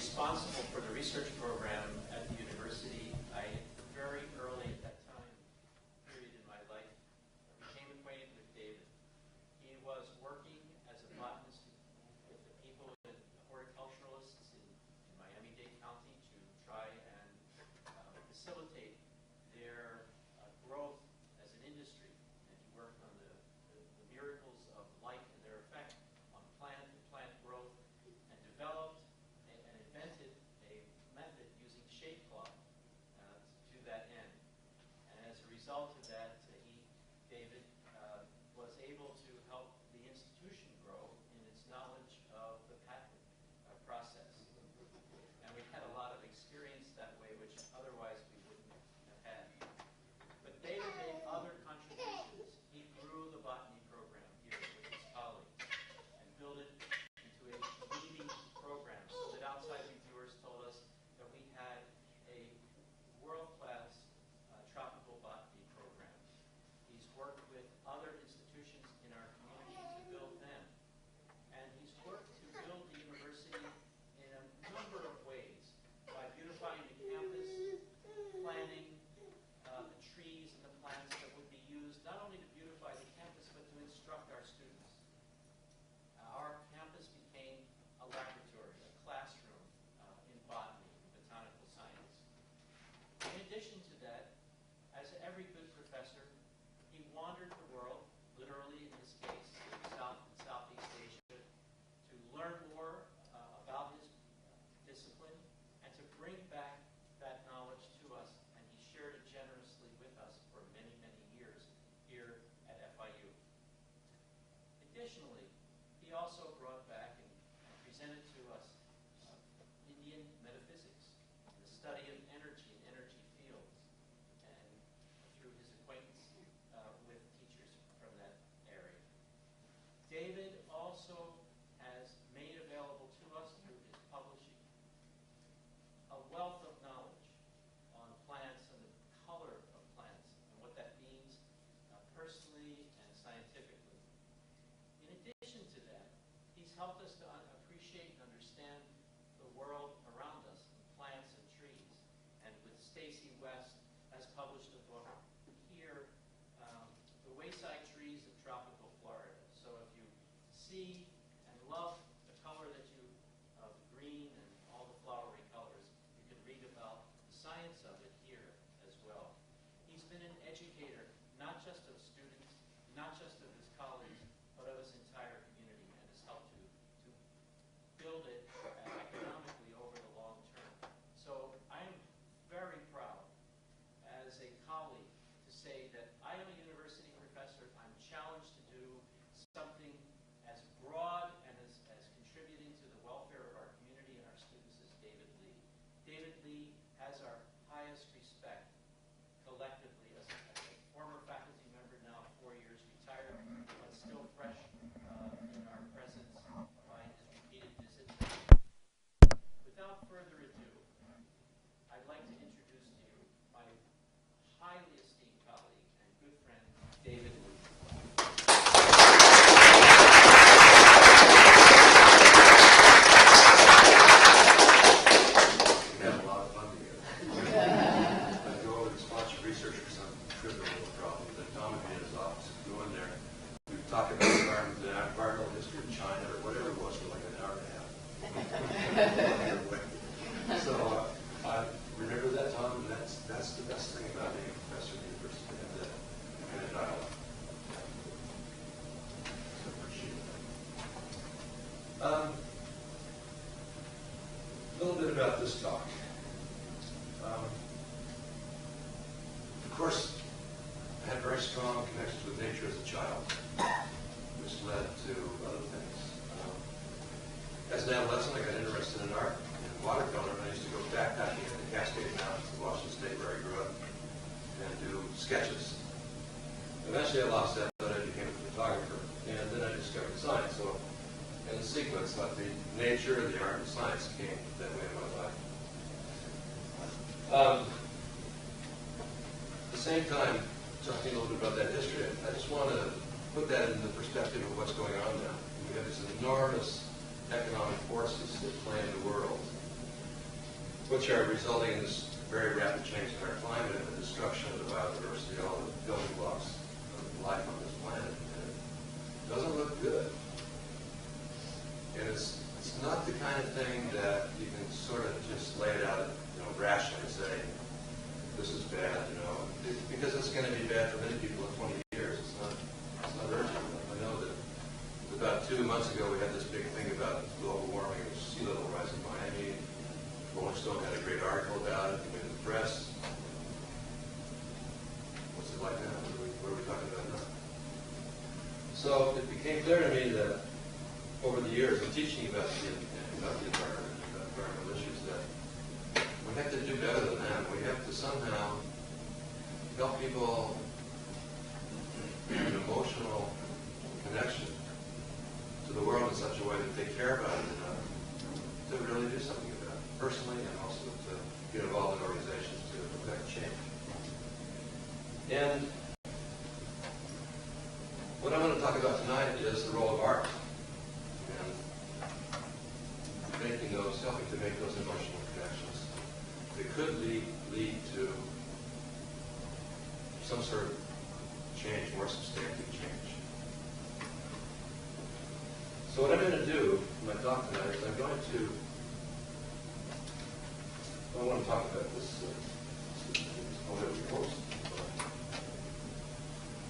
responsible for the research program at the university. I very early at that time period in my life became acquainted with David. He was working as a botanist with the people, the horticulturalists in Miami-Dade County to try and facilitate their growth as an industry. And he worked on the miracles of light and their effect on plant growth, and developed and invented a method using shade cloth to that end. And as a result of that, David was able to help the institution grow in its knowledge of the patent process. And we had a lot of experience that way, which otherwise we wouldn't have had. But David made other contributions. He grew the botany program here with his colleagues and built it into a leading program, so that outside reviewers told us that we had a world-class tropical botany program. He's worked with other institutions in our community to build them. And he's worked to build the university in a number of ways, by beautifying the campus, planting the trees and the plants that would be used not only to beautify the campus, but to instruct our students. Our campus became a laboratory, a classroom in botany, botanical science. In addition to that, as every good professor, he wandered the world, literally in this case, in South and Southeast Asia, to learn more about his discipline and to bring back that knowledge to us. And he shared it generously with us for many, many years here at FIU. Additionally, he also brought back and presented to us Indian metaphysics, the study of energy and energy fields, and through his acquaintance with teachers from that area. David also has made available to us through his publishing a wealth of knowledge on plants and the color of plants and what that means personally and scientifically. In addition to that, he's helped us to appreciate and understand the world around us, plants and trees. And with Stacy West has published a book here, The Wayside Trees of Tropical Florida. So if you see and love the color of the green and all the flowery colors, you can read about the science of it here as well. He's been an educator, not just of students, not just of his colleagues, but of his entire community, and has helped to build it economically over the long term. So I'm very proud as a colleague to say that I am a university professor. I'm challenged to do something as broad and as contributing to the welfare of our community and our students as David Lee. David Lee has our highest respect collectively as a former faculty member, now 4 years retired, but still fresh in our presence by his repeated visits. Without further ado, I'd like to introduce to you my highly esteemed colleague and good friend, David Lee. We had a lot of fun together. I go over to sponsor research for some trivial little problem that Tom would be in his office. Go in there. We would talk about the environmental history of China or whatever it was for like an hour and a half. So I remember that, Tom, and that's the best thing about being a professor at the university, to have that kind of dialogue. So appreciate that. A little bit about this talk. Of course, I had very strong connections with nature as a child, which led to other things. As an adolescent, I got interested in art and watercolor, and I used to go backpacking in the Cascade Mountains in Washington State, where I grew up, and do sketches. Eventually, I lost that, but I became a photographer, and then I discovered science. So, in the sequence, like the nature, the art, and science came that way in my life. At the same time, talking a little bit about that history, I just want to put that in the perspective of what's going on now. We have these enormous economic forces that play in the world. which are resulting in this very rapid change in our climate and the destruction of the biodiversity, all the building blocks of life on this planet. And it doesn't look good. And it's not the kind of thing that you can sort of just lay it out, rationally and say, this is bad, because it's going to be bad for many people in 20 years. It's not urgent. I know that about 2 months ago we had this big thing about global warming and sea level rise in Miami. Rolling Stone had a great article about it in the press. What's it like now? What are we talking about now? So it became clear to me that over the years of teaching about the environment, about environmental issues, that we have to do better than that. We have to somehow help people an emotional connection to the world in such a way that they care about it enough to really do something about it, personally, and also to get involved in organizations to affect change. And what I'm going to talk about tonight is the role of art and helping to make those emotional connections that could lead to some sort of change, more substantive change. So what I'm going to do in my talk tonight is I want to talk about this post.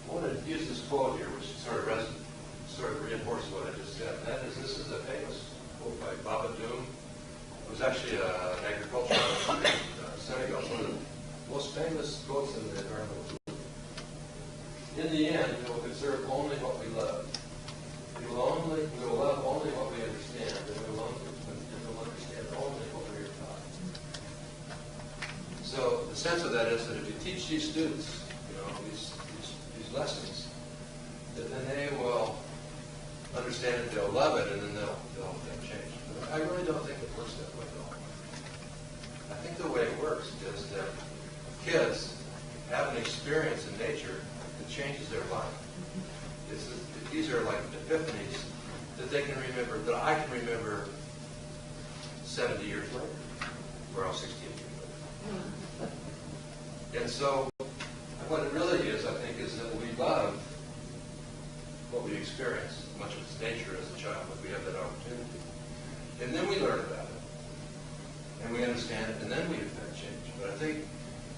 I want to use this quote here, which sort of reinforces what I just said. And that is, this is a famous quote by Baba Doom. It was actually an agriculturalist in Senegal, one of the most famous quotes in the environmental movement. In the end, we will conserve only what we love. We will love only what we understand, and we will understand only what we are taught. So the sense of that is that if you teach these students, these lessons, that then they will understand it, they'll love it, and then they'll change. But I really don't think it works that way at all. I think the way it works is that kids have an experience in nature that changes their life. These are like epiphanies that they can remember, that I can remember 70 years later, or 16 years later. And so what it really is, I think, is that we love what we experience, much of its nature as a child, if we have that opportunity. And then we learn about it, and we understand it, and then we affect change. But I think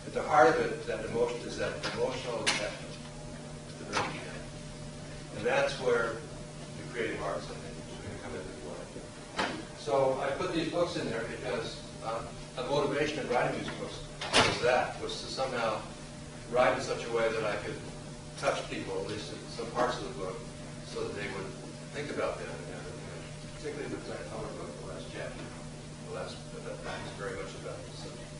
at the heart of it, that emotion is that emotional attachment at the very beginning. And that's where the creative arts, I think, is going to come into play. So I put these books in there because a motivation in writing these books was to somehow write in such a way that I could touch people, at least in some parts of the book, so that they would think about them. And particularly the color book, the last chapter, that is very much about this subject.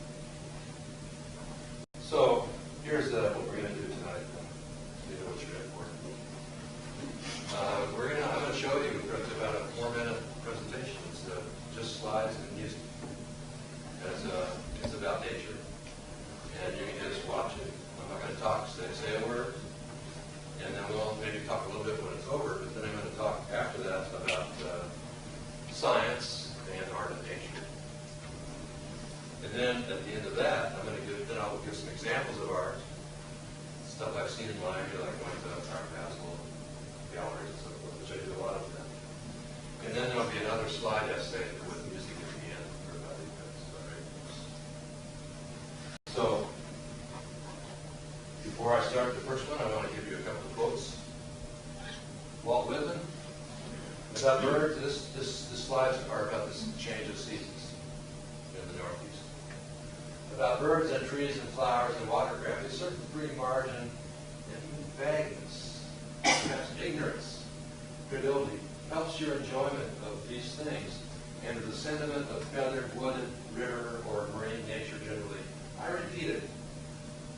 So here's what we're going to do tonight. You know what you're in for. I'm going to show you about a 4-minute presentation. It's just slides and music. It's about nature, and you can just watch it. I'm not going to talk, say a word, and then we'll maybe talk a little bit when it's over. But then I'm going to talk after that about science and art and nature. And then at the end of that, I'll give some examples of art, stuff I've seen in Miami, like going to art basel galleries and so forth, which I do a lot of them. And then there'll be another slide essay with music at the end for about 8 minutes. So before I start the first one, I want to give you a couple of quotes. Walt Whitman, about birds. This slides are about this change of seasons in the Northeast. About birds and trees and flowers and watercraft, a certain free margin and even vagueness, perhaps ignorance, credulity, helps your enjoyment of these things and of the sentiment of feathered, wooded, river, or marine nature generally. I repeat it.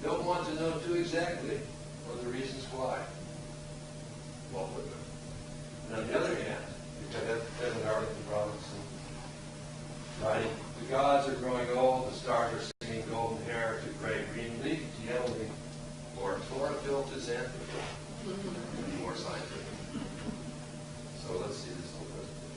Don't want to know too exactly, or the reasons why. Walt Whitman. And on the other hand, you've got Edmund Arlington Robinson writing, the gods are growing old, the stars are singing golden hair to gray green leaf, to yellow leaf, or chlorophyll to xanthophyll. More scientific. So let's see this whole presentation.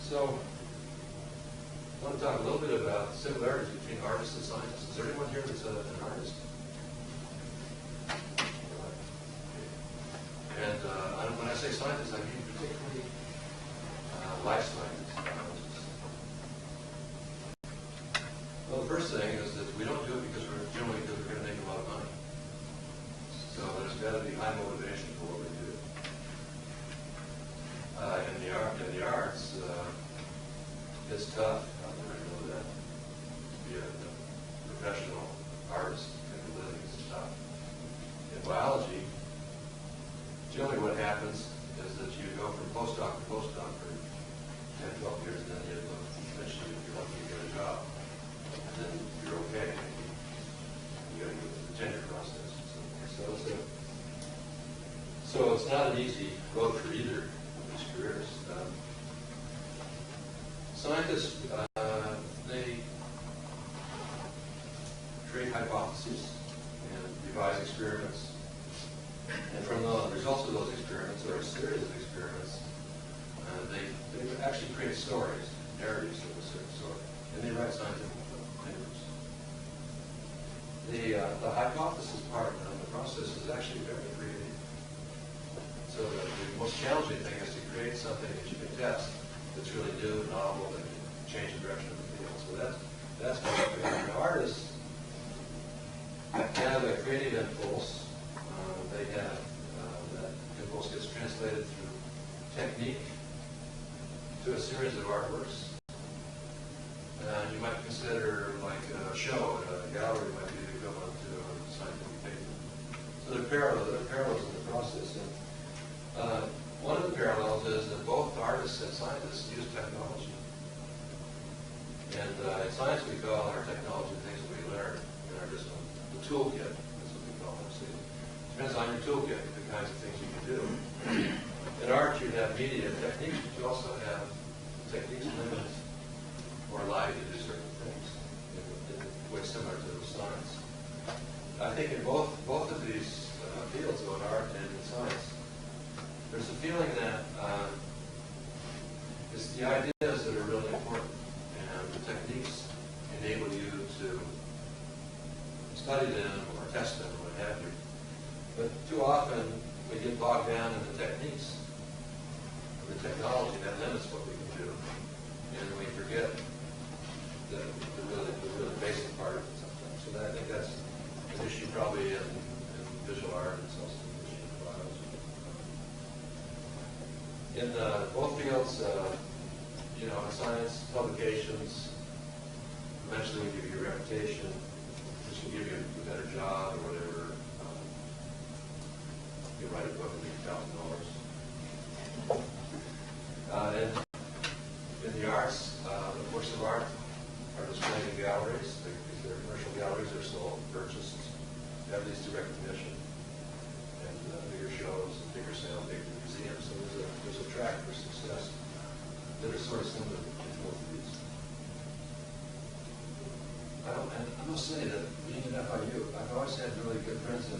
So, I want to talk a little bit about similarities between artists and scientists. Is there anyone here that's an artist? And when I say scientists, I mean particularly life science biologists. Well, the first thing is that we don't do it because we're generally because we're going to make a lot of money. So there's got to be high motivation for what we do. In the arts, it's tough. I know that. To be a professional artist and a living is tough. In biology, generally what happens is that you go from postdoc to postdoc for 10, 12 years, and then you eventually, if you're lucky, you get a job. And then you're okay. You got to go through the tenure process. So it's not an easy road for either of these careers. Scientists, they create hypotheses and devise experiments. And from the results of those experiments, or a series of experiments, they actually create stories, narratives of a certain sort, and they write scientific papers. The hypothesis part of the process is actually very creative. So the most challenging thing is to create something that you can test that's really new, novel, that can change the direction of the field. So that's what creative. Artists have a creative impulse. They have that impulse gets translated through technique to a series of artworks. You might consider like a show at a gallery might be the equivalent to a scientific paper. So there are parallels in the process. And one of the parallels is that both artists and scientists use technology. And in science we call our technology things that we learn in our discipline. The toolkit, that's what we call them. So it depends on your toolkit, the kinds of things you can do. In art you have media techniques, but you also have techniques limited or allow you to do certain things in ways similar to science. I think in both of these fields, both art and in science, there's a feeling that it's the ideas that are really important, and the techniques enable you to study them or test them or what have you. But too often we get bogged down in the techniques, the technology that limits what we can do, and we forget the really basic part of it sometimes. So I think that's an issue probably in visual art, and it's also an issue in biology. In both fields, in science, publications, eventually give you a reputation, which will give you a better job or whatever. You write a book and make $1,000. And in the arts, the works of art are displayed in galleries. They're commercial galleries, they're sold, purchased, have these to recognition, and bigger shows, and bigger sales, bigger museums. So there's a track for success that are sort of similar in both of these. And I must say that being at FIU, I've always had really good friends in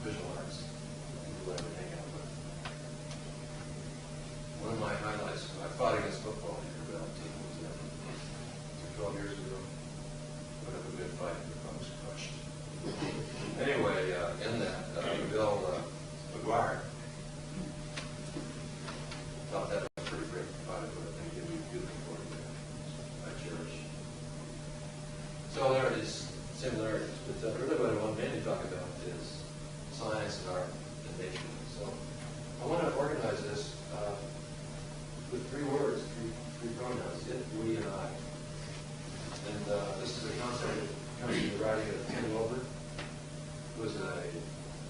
visual arts, people I would hang out with. One of my highlights, I fought against football here about 12 years ago. Put up a good fight, and I was crushed. Anyway, in that, Bill McGuire thought that was a pretty great fight, but I think it'd be beautiful for him at church. So there are these similarities, but really what I want to mainly talk about is science and art and nature. So I want to organize this with three words, three pronouns: it, we, and I. And this is a concept that comes from the writing of Ken Wilber, who is a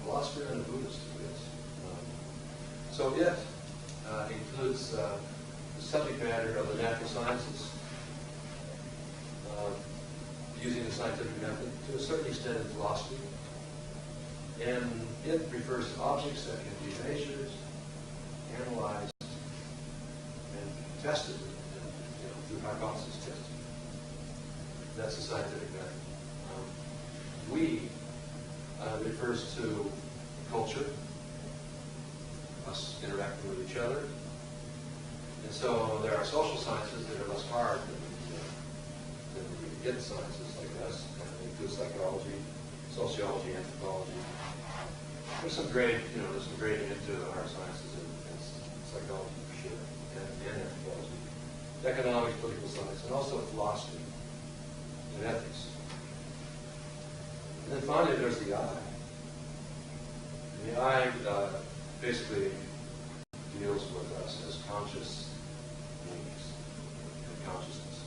philosopher and a Buddhist. So it includes the subject matter of the natural sciences, using the scientific method, to a certain extent in philosophy. And it refers to objects that can be measured, analyzed, and tested through hypothesis testing. That's the scientific method. We refers to culture, us interacting with each other, And so there are social sciences that are less hard than the hidden sciences like us, and they include psychology, sociology, anthropology. There's some grade, there's some grading into the hard sciences and psychology for sure, and anthropology, economics, political science, and also philosophy and ethics. And then finally, there's the I. And the I basically deals with us as conscious beings and consciousness.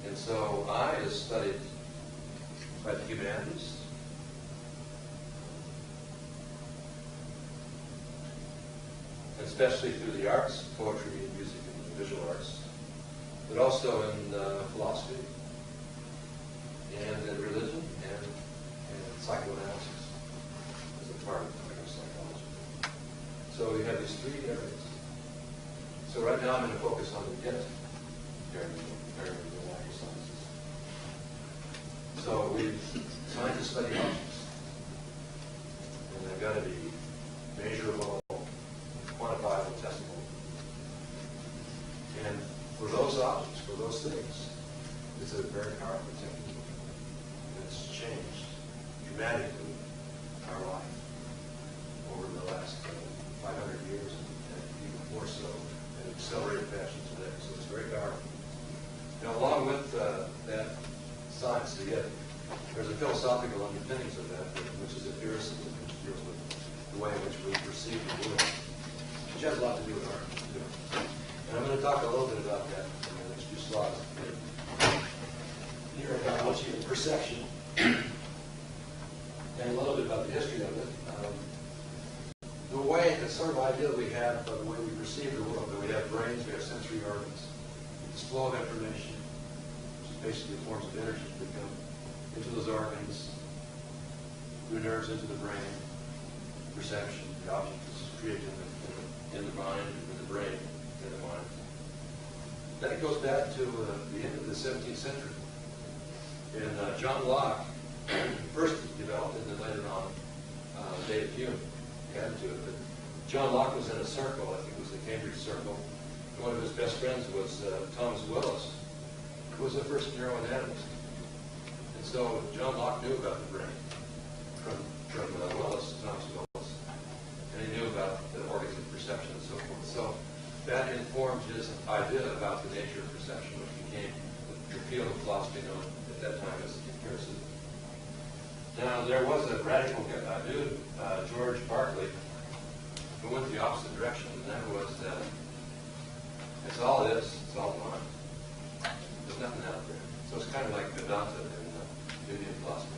And so I is studied by the humanities, especially through the arts, poetry, music, and visual arts, but also in philosophy and in religion and psychoanalysis as a part of psychology. So we have these three areas. So right now I'm going to focus on the it area of the natural sciences. So scientists study objects, and they've got to be measurable, quantifiable, testable. And for those objects, for those things, it's a very powerful technique. It's changed dramatically our life over the last 500 years, and even more so in accelerated fashion today. So it's very powerful. Now, along with that science, there's a philosophical underpinnings of that, which is empiricism, which deals with the way in which we perceive the world, which has a lot to do with art. And I'm going to talk a little bit about that in the next few slides. Here I want you to perception, and a little bit about the history of it. The way, the sort of idea that we have of the way we perceive the world, that we have brains, we have sensory organs, this flow of information, which is basically forms of energy that come into those organs, through nerves into the brain, perception, the object is created in the mind, in the brain, in the mind. Then it goes back to the end of the 17th century. And John Locke first developed it, and then later on David Hume added to it. But John Locke was in a circle, I think it was the Cambridge Circle. And one of his best friends was Thomas Willis, who was the first neuroanatomist. And so John Locke knew about the brain from Willis, Thomas Willis. And he knew about the organs of perception and so forth. So that informed his idea about the nature of perception, which became the field of philosophy known at that time as empiricism. Now, there was a radical dude, George Berkeley, who went the opposite direction, and that was that it's all this, it's all mine. There's nothing out there. So it's kind of like Vedanta in Indian philosophy.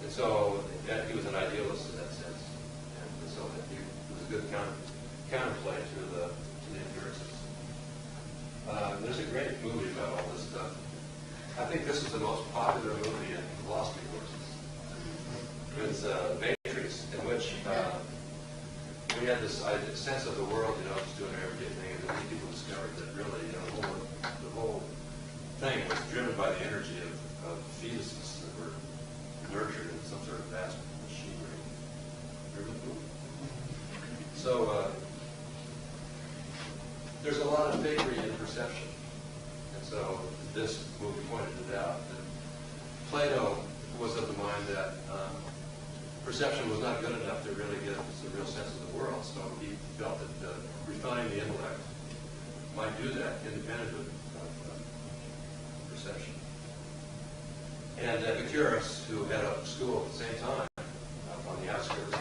And so he was an idealist in that sense. And so he was a good counterplay to the empiricists. There's a great movie about all this stuff. I think this is the most popular movie in philosophy courses. It's Matrix, in which we had this sense of the world, just doing everyday thing, and then people discovered that really, the whole thing was driven by the energy of fetuses that were nurtured in some sort of vast machinery. Really cool. So there's a lot of fakery in perception, and so this movie pointed it out. That Plato was of the mind that perception was not good enough to really get us a real sense of the world, so he felt that refining the intellect might do that independent of perception. And Epicurus, who had a school at the same time on the outskirts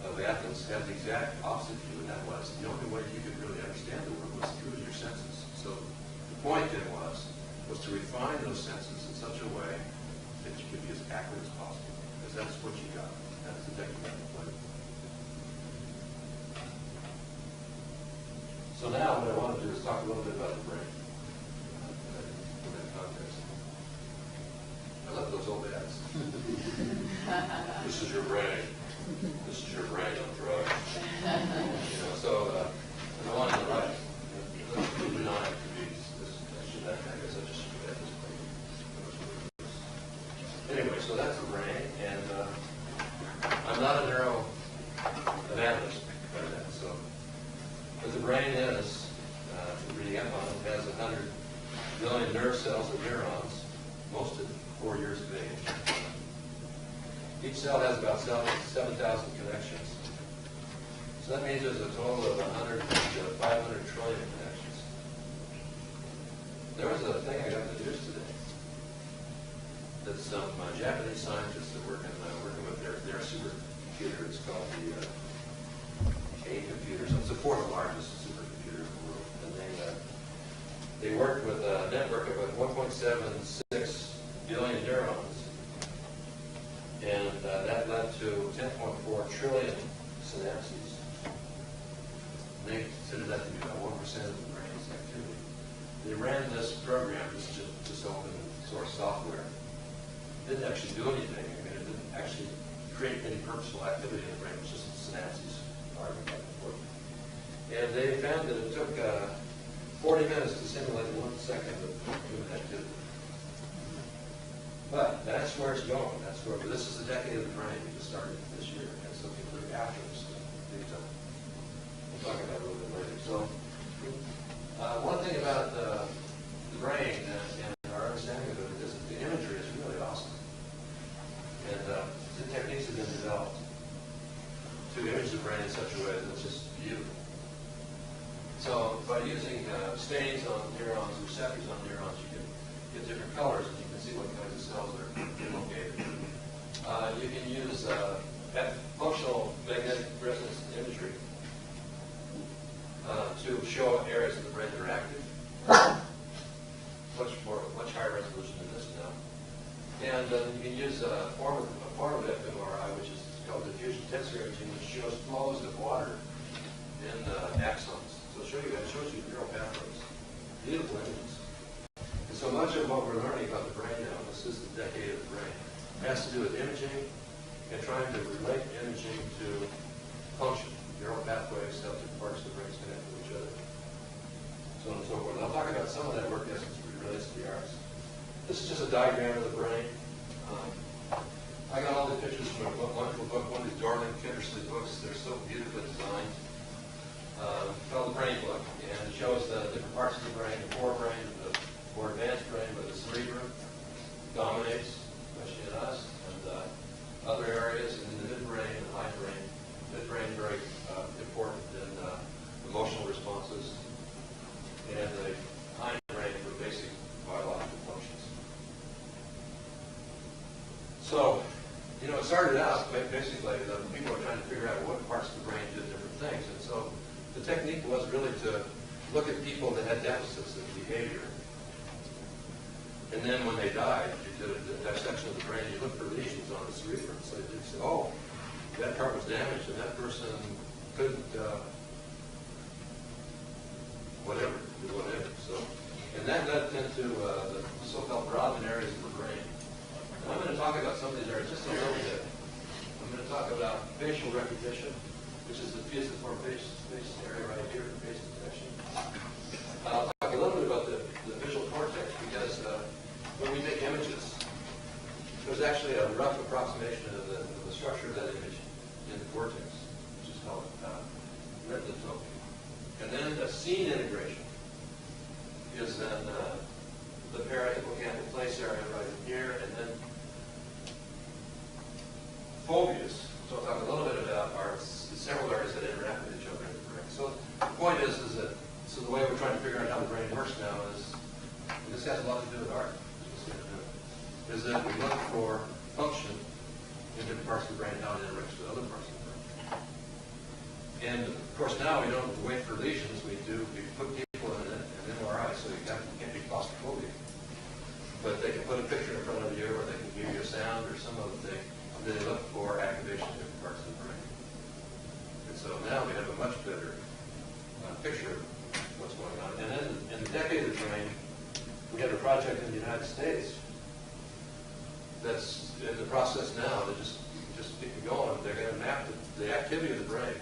of Athens, had the exact opposite view, and that was the only way you could really understand the world was through your senses. So the point then was to refine those senses in such a way that you could be as accurate as possible, because that's what you got. That's the technique. So now what I want to do is talk a little bit about the brain in that context. I love those old ads. This is your brain. This is your brain on drugs. So and the one on the right, the non I guess I just should add this point. Anyway, so that's the brain, and I'm not a neuroanatomist, by that. So, but the brain is, reading up on it, has 100 billion nerve cells or neurons, most at 4 years of age. Each cell has about 7,000 connections. So that means there's a total of 100 to 500 trillion connections. There was a thing I got to use today that some Japanese scientists are working with their supercomputer. It's called the A computer. So it's the fourth largest supercomputer in the world. And they worked with a network of 1.76 billion neurons. And that led to 10.4 trillion synapses. And they considered that to be about 1% of the brain's activity. They ran this program, this open source software. It didn't actually do anything. I mean, it didn't actually create any purposeful activity in the brain. It was just synapses firing back and forth. And they found that it took 40 minutes to simulate 1 second of human activity. But that's where it's going. That's where this is the decade of the brain. We just started this year, and so people are after this stuff. We'll talk about it a little bit later. So, one thing about the brain and our understanding of it is that the imagery is really awesome, and the techniques have been developed to image the brain in such a way that it's just beautiful. So, by using stains on neurons, receptors on neurons, you can get different colors, and you can see what kinds of cells are located. You can use functional magnetic resonance imagery to show areas of the brain that are active. Much higher resolution than this now. And you can use a form of fMRI, which is called diffusion tensor imaging, which shows flows of water in axons. So it shows you neural pathways. Beautiful images. And so much of what we're learning about the brain now, this is the decade of the brain, has to do with imaging and trying to relate imaging to function. Neural pathways, how different parts of the brain connect with each other, so on and so forth. And I'll talk about some of that work as it relates to the arts. This is just a diagram of the brain. I got all the pictures from a wonderful book, one of these Dorling Kindersley books. They're so beautifully designed. Called the Brain Book, and it shows the different parts of the brain, the forebrain, the more advanced brain, but the cerebrum dominates, especially in us, and other areas, and in the midbrain and hindbrain. Midbrain very important in emotional responses, and the hindbrain for basic biological functions. So, it started out basically the people were trying to figure out what parts of the brain did different things, and so the technique was really to look at people that had deficits in behavior. And then when they died, you did a dissection of the brain, you looked for lesions on the cerebrum. So you said, oh, that part was damaged and that person couldn't, whatever. So, and that led into the so-called Brodmann areas of the brain. And I'm going to talk about some of these areas just a little bit. I'm going to talk about facial recognition, which is the fusiform face area right here, face detection. I'll talk a little bit about the visual cortex, because when we make images, there's actually a rough approximation of the structure of that image in the cortex, which is called retinal toping. And then the scene integration is then the parahippocampal place area right in here, and then phobias. So I'll talk a little bit about several areas that interact with each other in the brain. So the point is that the way we're trying to figure out how the brain works now is, and this has a lot to do with art, is that we look for function in different parts of the brain, how it interacts with other parts of the brain. And of course now we don't wait for lesions, we put people in an MRI, so you can't be claustrophobic. But they can put a picture in front of you, or they can give you a sound or some other thing, and then they look for activation in different parts of the brain. And so now we have a much better picture of what's going on. And then in the decade of the brain, we have a project in the United States that's in the process now. They just keep going. They're going to map the activity of the brain,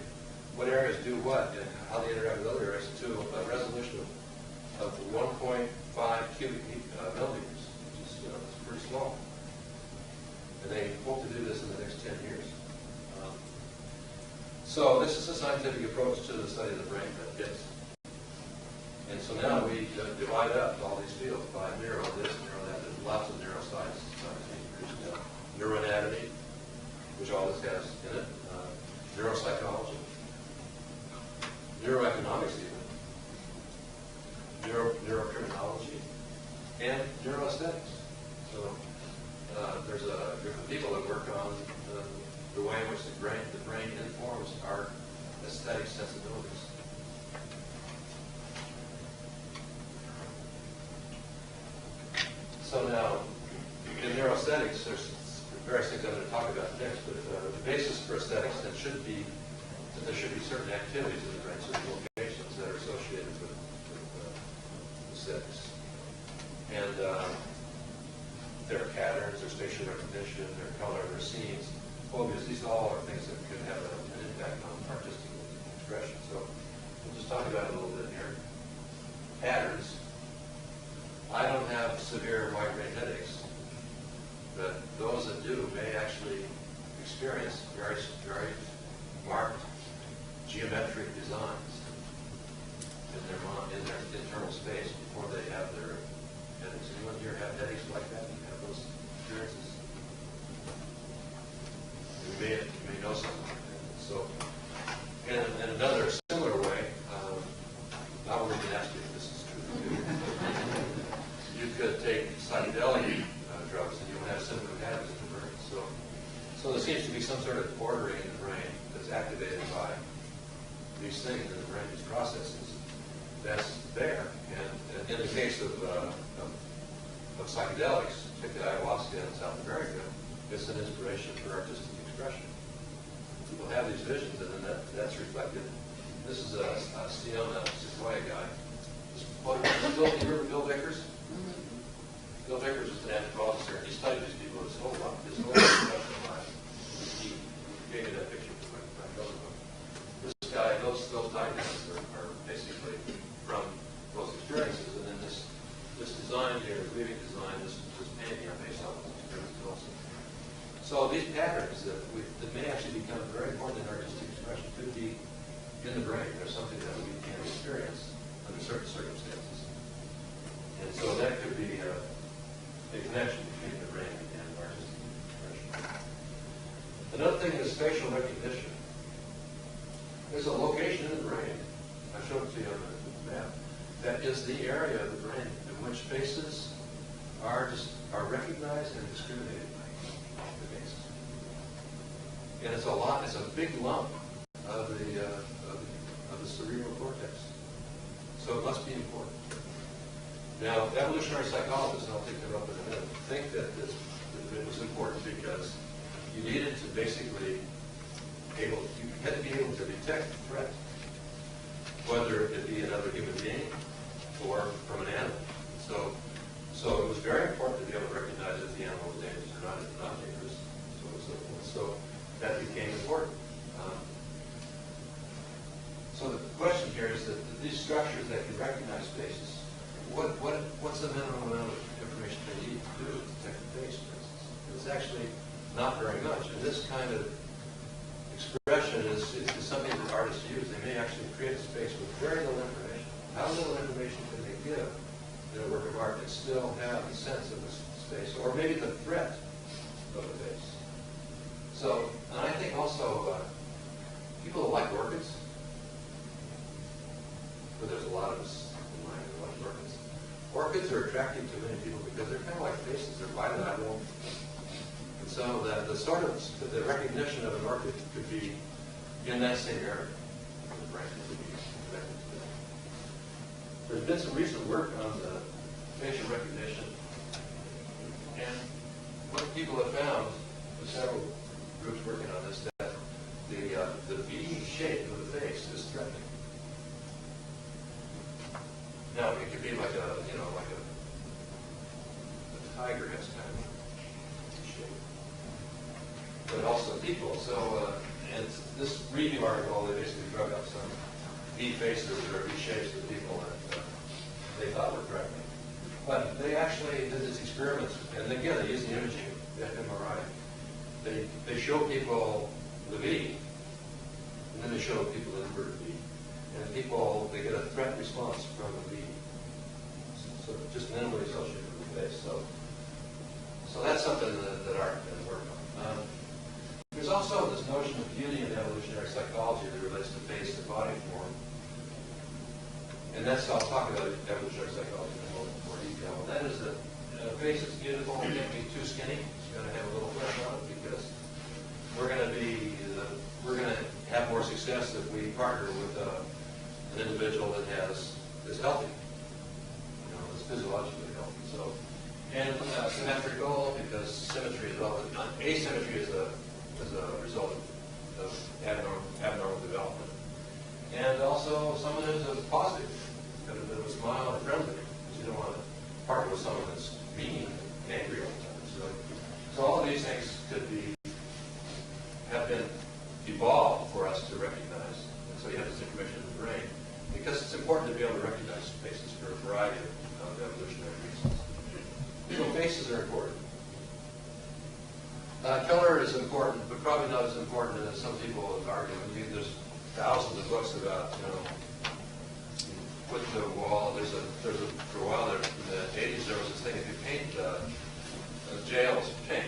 what areas do what, and how they interact with other areas, to a resolution of 1.5 cubic millimeters, which is it's pretty small. And they hope to do this in the next 10 years. So this is a scientific approach to the study of the brain that fits. And so now we divide up all these fields by neuro this, neuro that. There's lots of neuroscience. Neuroanatomy, which all this has in it. Neuropsychology. Neuroeconomics even. Neurocriminology. And neuroaesthetics. So there's a group of people that work on the way in which the brain informs our aesthetic sensibilities. So now, in neuroaesthetics, there's various things I'm going to talk about next, but the basis for aesthetics then should be that there should be certain activities in the brain, certain locations that are associated with aesthetics. And there are patterns, there's facial recognition, there's color, there's scenes, phobias. These all are things that could have an impact on artistic expression. So we'll just talk about it a little bit here. Patterns. I don't have severe migraine headaches, but those that do may actually experience very, very marked geometric designs in their internal space before they have their headaches. Anyone here have headaches like that? You have those experiences? You may know something like that. So, in another similar way, not only can ask you if this is true for you, you could take psychedelic drugs and you would have similar patterns in the brain. So there seems to be some sort of ordering in the brain that's activated by these things in the brain, these processes, that's there. And in the case of psychedelics, particularly ayahuasca and South America, it's an inspiration for artistic expression. People have these visions, and then that's reflected. This is a Siona Sequoia guy. You remember Bill Vickers? Bill Vickers is an anthropologist here. He studied these people his whole professional life. He gave me that picture from my book. This guy, those diagrams are basically from those experiences, and then this design here, this weaving design, this painting are based on those experiences also. So these patterns that may actually become very important in artistic expression could be in the brain. There's something that we can experience under certain circumstances. And so that could be a connection between the brain and artistic expression. Another thing is facial recognition. There's a location in the brain, I showed it to you on the map, that is the area of the brain in which faces are recognized and discriminated by the faces. And it's a big lump of the cerebral cortex. So it must be important. Now, evolutionary psychologists, and I'll take them up in a minute, think that it was important because you needed to basically you had to be able to detect the threat, whether it be another human being or from an animal. So it was very important to be able to recognize if the animal was dangerous or not dangerous, so on and so forth. So that became important. So the question here is that these structures that can recognize faces, what's the minimum amount of information they need to do to detect the face, for instance? It's actually not very much. And this kind of expression is something that artists use. They may actually create a space with very little information. How little information can they give in a work of art and still have the sense of the space, or maybe the threat of the face? So, and I think also people who like orchids, but there's a lot of us in mind who like orchids. Orchids are attractive to many people because they're kind of like faces. They're bilateral. And so the recognition of an orchid could be in that same area. The brain could be connected to that. There's been some recent work on the facial recognition. And what people have found, with several groups working on this, that the V shape of the face is threatening. Now, it could be like a tiger has kind of shape, but also people. So, and this review article, they basically drug up some V faces or V shapes of people that they thought were threatening. But they actually did this experiment, and again, they used the imaging, the fMRI. They show people the V, and then show people the inverted V. And people, they get a threat response from the V. So just minimally associated with the face. So that's something that Art can work on. There's also this notion of beauty in evolutionary psychology that relates to face and body form. And I'll talk about evolutionary psychology in a little more detail. And that is that a face is beautiful, it can't be too skinny. It's going to have a little flesh on it because we're going to have more success if we partner with an individual that is healthy, is physiologically healthy. So, and symmetrical because symmetry is all. Asymmetry is a result of abnormal development, and also someone who's a positive, got a bit of a smile and friendly, because you don't want to partner with someone that's mean and angry all the time. So all of these things have been evolved for us to recognize. And so you have this information in the brain because it's important to be able to recognize faces for a variety of evolutionary reasons. So faces are important. Color is important, but probably not as important as some people have argued. There's thousands of books about, with the wall. For a while there, in the 80s, there was this thing: if you paint jails pink,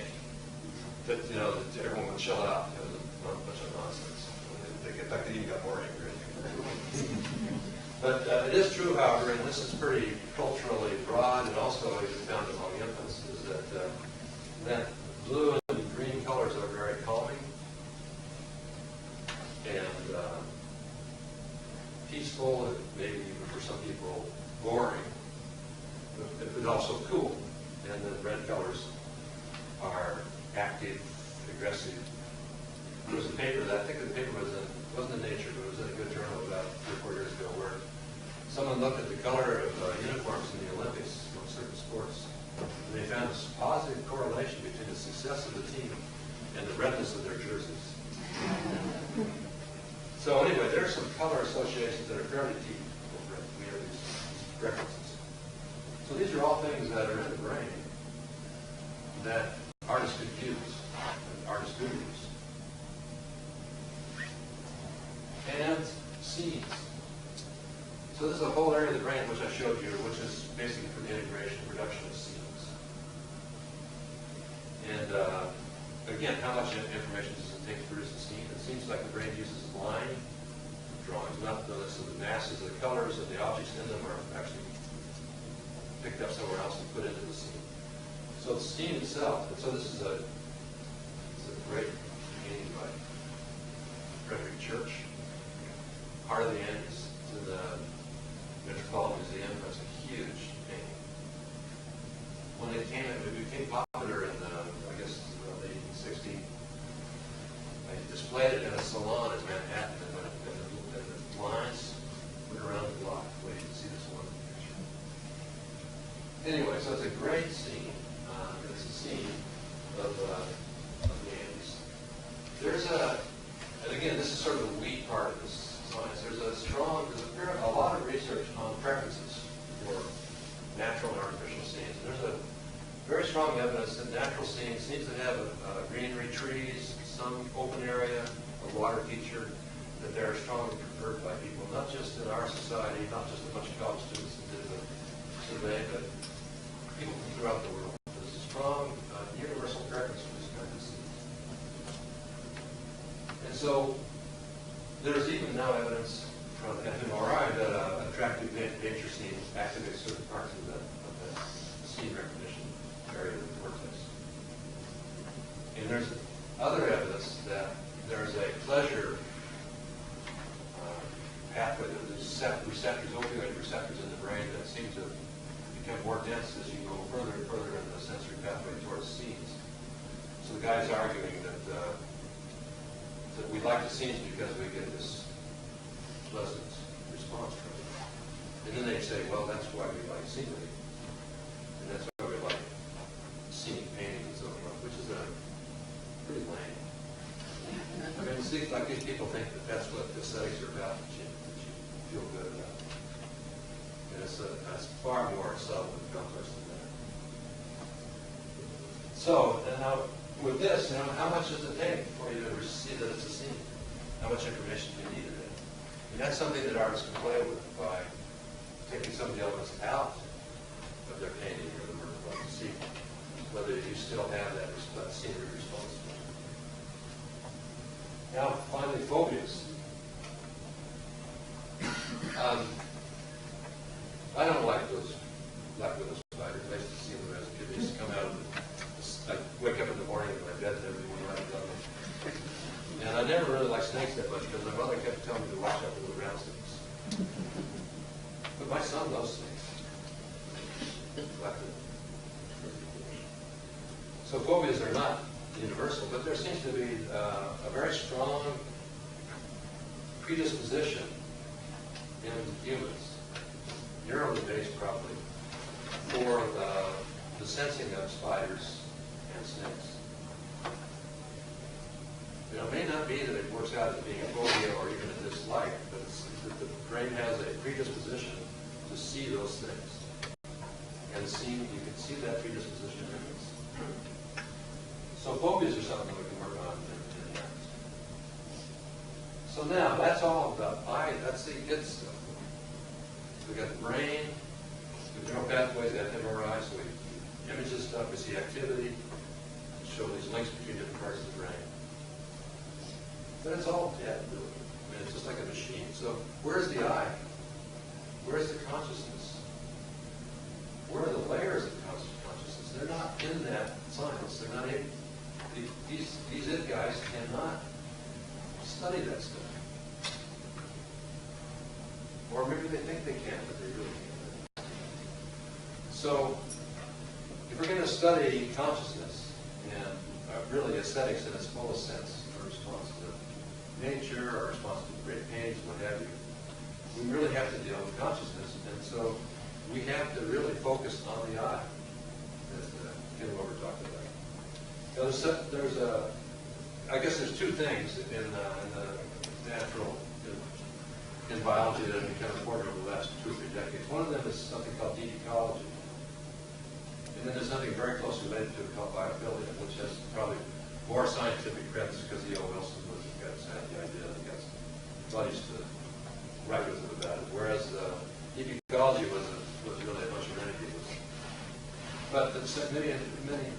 that that everyone would chill out. It was a bunch of nonsense. In fact, they even got more angry. But it is true, however, and this is pretty culturally broad, and also even found among infants, is that blue and green colors are very calming and peaceful, and maybe even for some people boring, but also cool. And then red colors are active, aggressive. There was a paper I think the paper wasn't in Nature, but it was in a good journal about 3 or 4 years ago, where someone looked at the color of uniforms in the Olympics from certain sports, and they found this positive correlation between the success of the team and the redness of their jerseys. So anyway, there are some color associations that are fairly deep. We have these references. So these are all things that are in the brain that artists could use, and artists do use. And scenes. So this is a whole area of the brain which I showed you, which is basically for the integration, production of scenes. And again, how much information does it take to produce a scene? It seems like the brain uses line drawings, not the masses of the colors and the objects in them are actually picked up somewhere else and put into the scene. So the scene itself, and so this is a great painting by Frederick Church, Heart of the Andes. It's in the Metropolitan Museum. That's a huge painting. When it became popular in I guess around 1860, I displayed it in a salon in Manhattan, and the lines went around the block. Wait, you can see this one picture. Anyway, so it's a great scene. It's a scene of the Andes. And again, this is sort of the weak part of this science. There's a lot of research on preferences for natural and artificial scenes. And there's a very strong evidence that natural scenes that have greenery, trees, some open area, a water feature, that they're strongly preferred by people, not just in our society, not just a bunch of college students that did the survey, but people from throughout the world. There's a strong universal preference for this kind of scenes. And so there's even now evidence from fMRI that attractive nature scene activates certain parts of the scene recognition area of the cortex. And there's other evidence that there's a pleasure pathway, there's receptors, opioid receptors in the brain that seem to become more dense as you go further and further in the sensory pathway towards scenes. So the guy's arguing that we like the scenes because we get this pleasant response from it. And then they say, well, that's why we like scenery. And that's why we like scenic painting and so forth, which is pretty lame. I mean, it seems like these people think that that's what aesthetics are about, that you feel good about. And that's far more subtle and complex than that. So, and now with this, how much does it take for you to see that it's a scene? Now, much information you need in it. And that's something that artists can play with by taking some of the elements out of their painting or the work of to see whether you still have that scenery response. Now, finally, phobias. I don't like those black-widow spiders. I used to see them as a kid. They used to come out of I wake up in the morning in my bed and everyone right above me. And I never really liked snakes that much because my mother kept telling me to watch out for the ground snakes. But my son loves snakes. So phobias are not universal, but there seems to be a very strong predisposition in humans, neurally based probably, for the sensing of spiders and snakes. You know, it may not be that it works out as being a phobia or even a dislike, but it's that the brain has a predisposition to see those things. And you can see that predisposition in this. So phobias are something we can work on in the arts. So now, that's all about that's the good stuff. We got the brain, the neural pathways, that MRI, so we image this stuff, we see activity, show these links between different parts of the brain. But it's all dead, really. I mean, it's just like a machine. So where's the eye? Where's the consciousness? Where are the layers of consciousness? They're not in that science. They're not able. These it guys cannot study that stuff. Or maybe they think they can, but they really can't. So if we're going to study consciousness and really aesthetics in its fullest sense, our response to nature, our response to great paintings, what have you, we really have to deal with consciousness. And so we have to really focus on the eye, as Kim Over talked about. Now, I guess there's two things in the natural, in biology that have become important over the last 2 or 3 decades. One of them is something called deep ecology. And then there's something very closely related to it called biophilia, which has probably more scientific credits because E.O. Wilson had the idea and got buddies to write with him about it. Whereas deep ecology was really a bunch of renegades. But it's many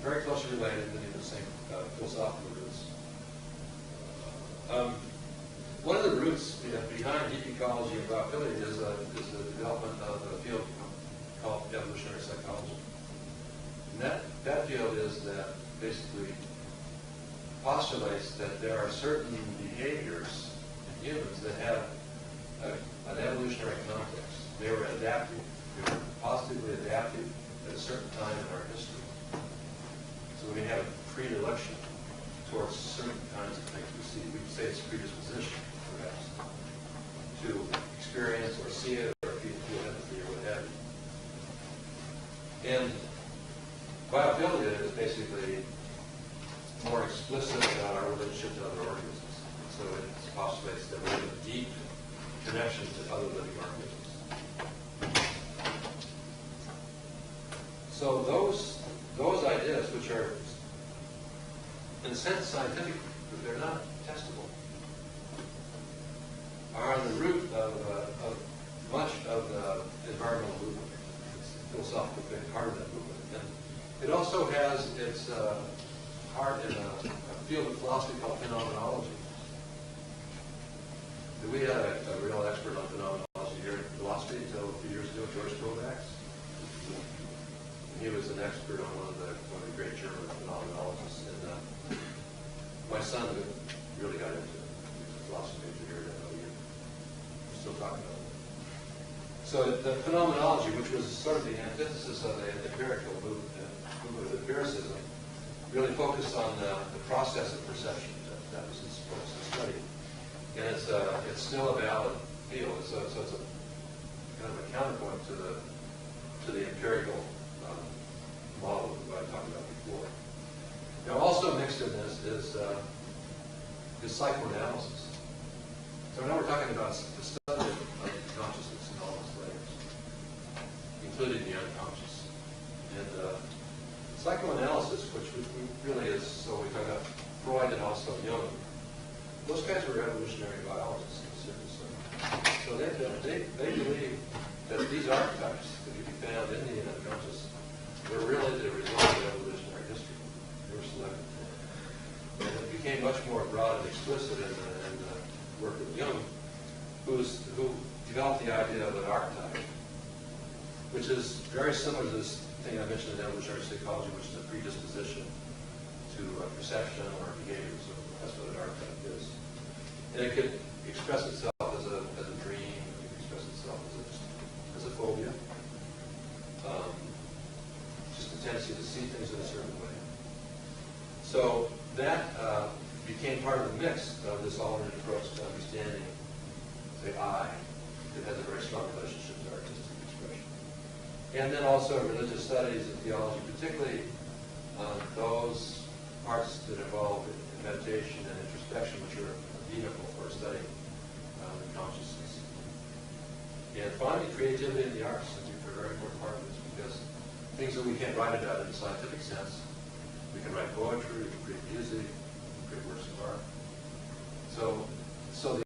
very closely related, many of the same philosophical roots. One of the roots behind deep ecology and biophilia is the development of a field called evolutionary psychology. And that field is that basically postulates that there are certain behaviors in humans that have an evolutionary context. They were adaptive. They were positively adaptive at a certain time in our history. So we have a predilection towards certain kinds of things we see. We could say it's predisposition, perhaps, to experience or see it or feel empathy or what have you. And biophilia is basically more explicit about our relationship to other organisms. So it postulates that we have a deep connection to other living organisms. So those ideas, which are in a sense scientific, but they're not testable, are the root of much of the environmental movement. It's a philosophical thing, heart of that movement. And it also has its heart in a field of philosophy called phenomenology. We had a real expert on phenomenology here in philosophy until a few years ago, George Kovacs. He was an expert on one of the great German phenomenologists. And my son really got into it. He was a philosophy major here at FIU. We're still talking about it. So the phenomenology, which was sort of the antithesis of the empirical movement of empiricism, really focused on the process of perception. That was its focus of study. And it's still a valid field. So it's a kind of a counterpoint to the empirical model that I talked about before. Now, also mixed in this is psychoanalysis. So now we're talking about the study of consciousness in all its layers, including the unconscious. And psychoanalysis, which really is, so we talk about Freud and also Jung, those guys were evolutionary biologists in a certain sense. So they believe that these archetypes that could be found in the unconscious were really the result of evolutionary history. They were selected. And it became much more broad and explicit in the work of Jung, who developed the idea of an archetype, which is very similar to this thing I mentioned in evolutionary psychology, which is a predisposition to perception or behavior. So that's what an archetype is. And it could express itself as a dream, it could express itself as a phobia. Just a tendency to see things in a certain way. So that became part of the mix of this alternate approach to understanding the I that has a very strong relationship to artistic expression. And then also religious studies and theology, particularly those parts that involve meditation and introspection, which are a vehicle for studying consciousness. And finally, creativity in the arts, I think, are a very important part of this, because things that we can't write about in a scientific sense, we can write poetry, we can create music, we can create works of art. So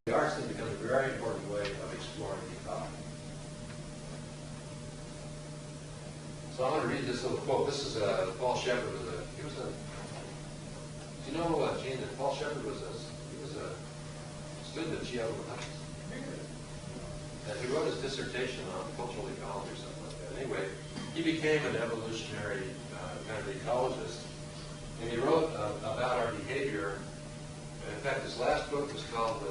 the arts then become a very important way of exploring the I. So I'm going to read this little quote. This is Paul Shepard. Do you know, Gene, that Paul Shepard was a student at CHUE. And he wrote his dissertation on cultural ecology or something like that. Anyway, he became an evolutionary kind of ecologist, and he wrote about our behavior. In fact, his last book was called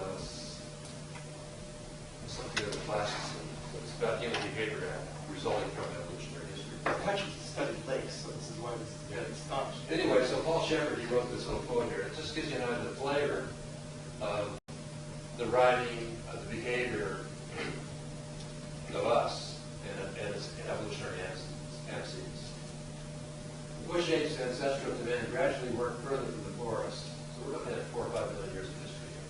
something of the Plasticine. It's about human behavior resulting from evolutionary history. I actually studied lakes, so this is why this is stopped. Anyway, so Paul Shepard, he wrote this little quote here. It just gives you an idea of the flavor of the writing, of the behavior of us and its evolutionary antecedents. Bush Ape's ancestral to man gradually worked further from the forest. So we're looking at 4 or 5 million years of history here.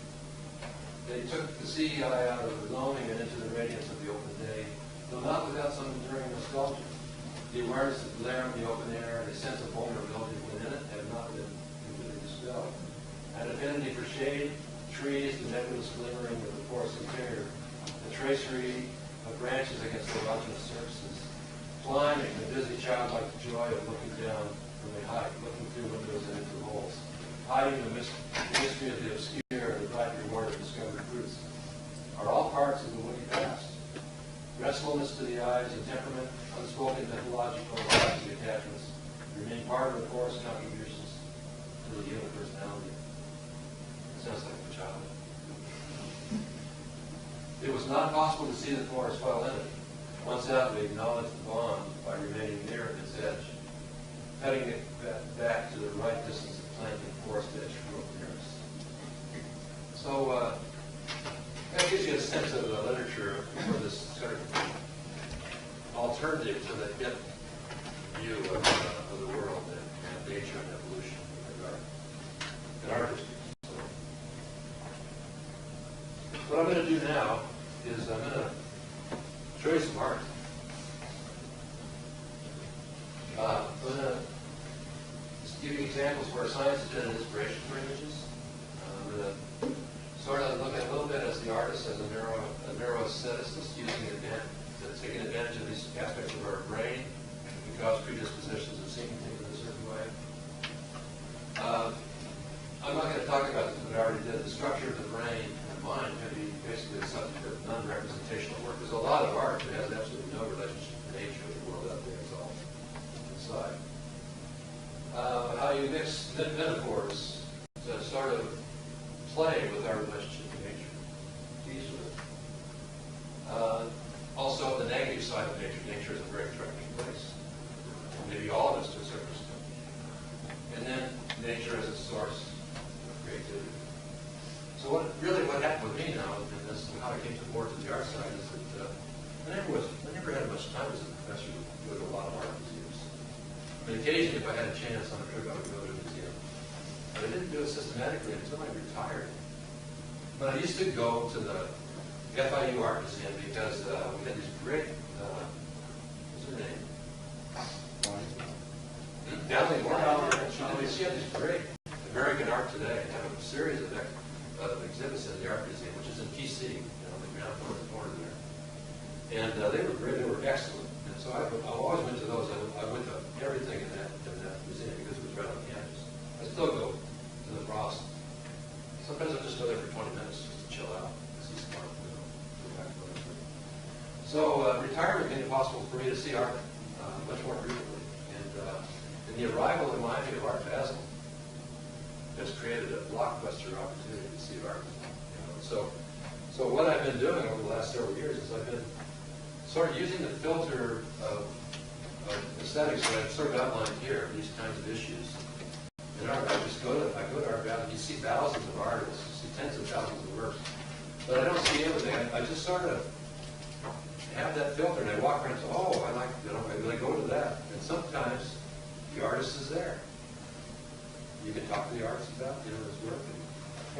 They took the sea eye out of the gloaming and into the radiance of the open day, though not without some enduring nostalgia. The awareness of glare in the open air and a sense of vulnerability within it had not been completely dispelled. An affinity for shade, trees, the nebulous glimmering of the forest interior, the tracery of branches against the homogeneous surfaces, climbing, the dizzy childlike joy of looking down from a height, looking through windows and into holes, hiding the mystery of the obscure and the bright reward of discovered fruits, are all parts of the woody past. Restfulness to the eyes and temperament, unspoken mythological and classic attachments remain part of the forest contributions to the human personality. It sounds like a child. It was not possible to see the forest while in it. Once out, we acknowledged the bond by remaining near its edge, cutting it back to the right distance of planting forest edge for appearance. So that gives you a sense of the literature for this sort of alternative to the hip view of the world and nature and evolution and art history. So what I'm going to do now is I'm going to show you some art. I'm going to just give you examples where science has been an inspiration for images. I'm going to sort of look at a little bit as the artist, as a neuroaestheticist, taking advantage of these aspects of our brain that cause predispositions of seeing things in a certain way. I'm not going to talk about this, but I already did. The structure of the brain and mind can be basically the subject of non-representational work. There's a lot of art that has absolutely no relationship to nature of the world out there. It's all inside. How you mix metaphors to sort of play with our relationship to nature, tease with it. Also, the negative side of nature. Nature is a very threatening place. Maybe all of us to a certain extent. And then nature as a source of creativity. So what happened with me now, and this how I came more to the art side, is that I never had much time as a professor to go to a lot of art museums. I mean, occasionally, if I had a chance on a trip, I would go to a museum. But I didn't do it systematically until I retired. But I used to go to the FIU Art Museum because we had these great, what's her name? Natalie Moore. She had these great American art today. They have a series of exhibits in the art museum, which is in PC, on the ground floor in the corner there. And they were great, they were excellent. And so I always went to those. I went to everything in that museum because it was right on campus. I still go to the Frost. Sometimes I just go there for 20 minutes just to chill out, see some art, go back to whatever. So retirement made it possible for me to see art much more frequently. And the arrival in Miami of Art Basel has created a blockbuster opportunity to see art. So what I've been doing over the last several years is I've been sort of using the filter of aesthetics that I've sort of outlined here, these kinds of issues. And I go to Art Basel, you see thousands of artists, you see tens of thousands of works, but I don't see everything. I just sort of have that filter, and I walk around and say, oh, I like, and I go to that. And sometimes the artist is there. You can talk to the artist about, his work.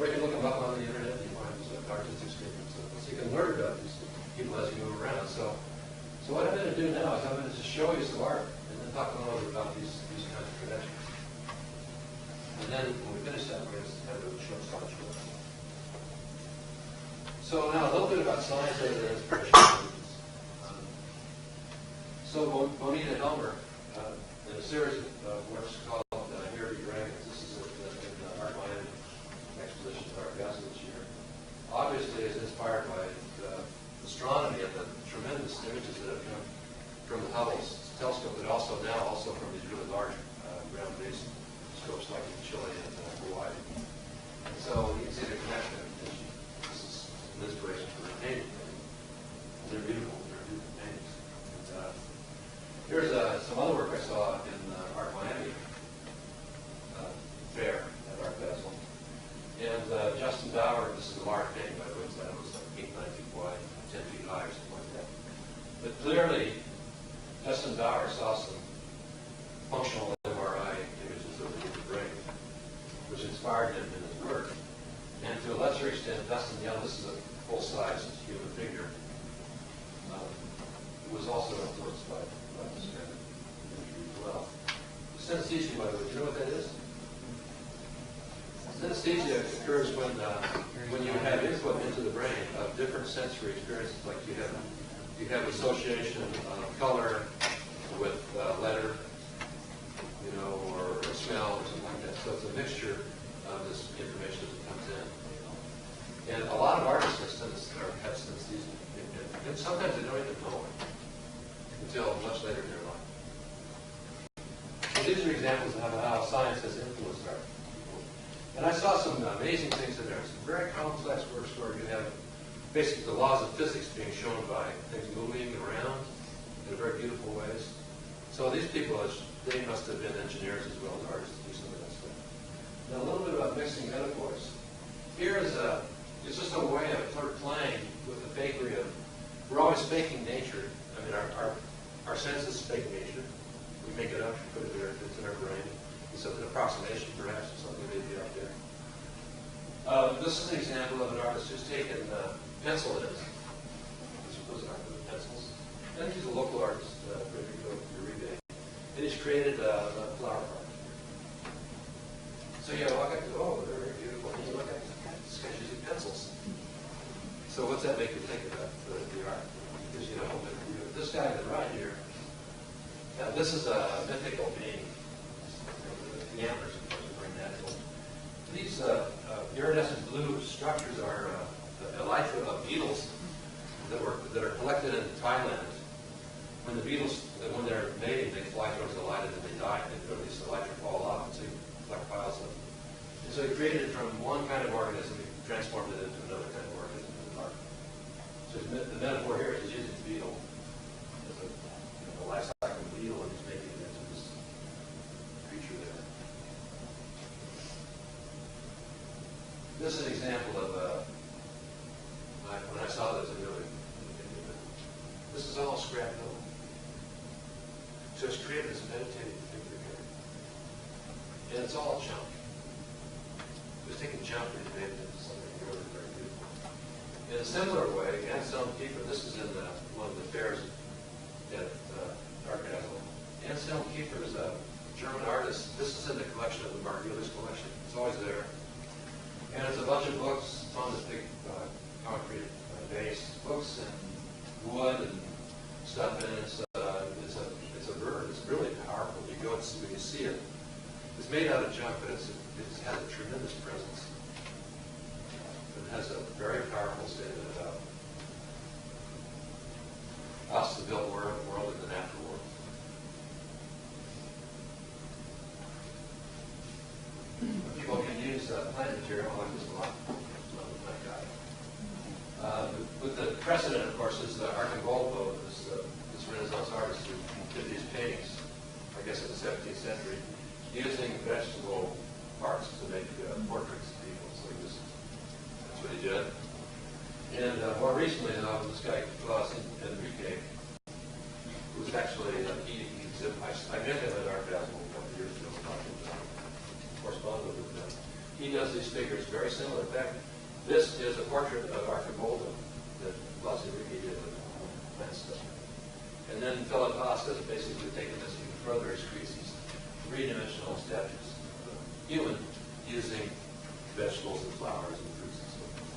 Or you can look them up on the internet and you find his artistic statements. So you can learn about these people as you move around. So what I'm going to do now is I'm going to just show you some art and then talk a little bit about these kinds of connections. And then when we finish that, we're going to have a short slideshow. So now a little bit about science as an inspiration. So Bonita Helmer, in a series of works called Here Be Dragons, this is in Art Miami exposition at Art Basel this year, obviously is inspired by astronomy and the tremendous images that have come from the Hubble telescope, but also from these really large ground-based scopes like in Chile and Hawaii. And so you can see the connection. This is an inspiration for the painting. They're beautiful paintings. Here's some other work I saw in Art Miami fair at Art Basel. And Justin Bauer, this is a large painting, by the way, so that was like 8, 9 feet wide, 10 feet high, or something like that. But clearly, Justin Bauer saw some functional MRI images of the brain, which inspired him in his work. And to a lesser extent, Dustin Young, this is a full-size human figure, was also influenced by this kind of imagery as well. Synesthesia, by the way, do you know what that is? Synesthesia occurs when you have input into the brain of different sensory experiences, like you have association of color with letter, or smell or something like that. So it's a mixture of this information as it comes in. And a lot of artists have synesthesia, and sometimes they don't even know it until much later in their life. So these are examples of how science has influenced art. And I saw some amazing things in there, some very complex works where you have basically the laws of physics being shown by things moving around in very beautiful ways. So these people, they must have been engineers as well as artists to do some of that stuff. Now a little bit about mixing metaphors. Here is it's just a way of sort of playing with the fakery of, we're always faking nature. I mean, our senses fake nature. We make it up, we put it there, it's in our brain. It's an approximation, perhaps, of something that may be out there. This is an example of an artist who's taken pencil ends. Those are pencils. And he's a local artist, Federico Uribe. And he's created a flower park. So you walk up to, oh, they're very beautiful. And you look at this guy's using pencils. So what's that make you think about the art? Because this guy on the right here, this is a mythical being. The antlers, of course, are very natural. These iridescent blue structures are the elytra of beetles that are collected in Thailand. When the beetles, when they're mating, they fly towards the light and then they die, and these elytra fall off, and so you collect piles of them. And so he created it from one kind of organism, he transformed it into another kind of organism in the art. So the metaphor here is using the beetle as a life cycle of the beetle, and he's making it into this creature there. This is an example of when I saw this, this is all scrap metal. So it's created this meditative figure here. And it's all junk. Just taking junk and made it into something really very beautiful. In a similar way, Anselm Kiefer, this is in one of the fairs at Art Basel. Anselm Kiefer is a German artist. This is in the collection of the Margulies collection. It's always there. And it's a bunch of books. It's on this big concrete base, books and wood and stuff, and it's a bird. It's really powerful. You go and see, when you see it, it's made out of junk, but it has a tremendous presence. It has a very powerful statement about us, the built world, and the natural world. People can use plant material. I like this a lot. Plant guy. With the precedent, of course, is the Arcangolo, this Renaissance artist who did these paintings, I guess in the 17th century, using vegetable parts to make portraits of people. So that's what he did. And more recently, this guy, Claus Enrique, who was actually, I met him at Art Basel a couple of years ago, corresponded with him. He does these figures very similar. In fact, this is a portrait of Arcangolo that Claus Enrique did with plant stuff. And then Philip Haas has basically taken this even further. He creates these three-dimensional statues of a human using vegetables and flowers and fruits and so forth.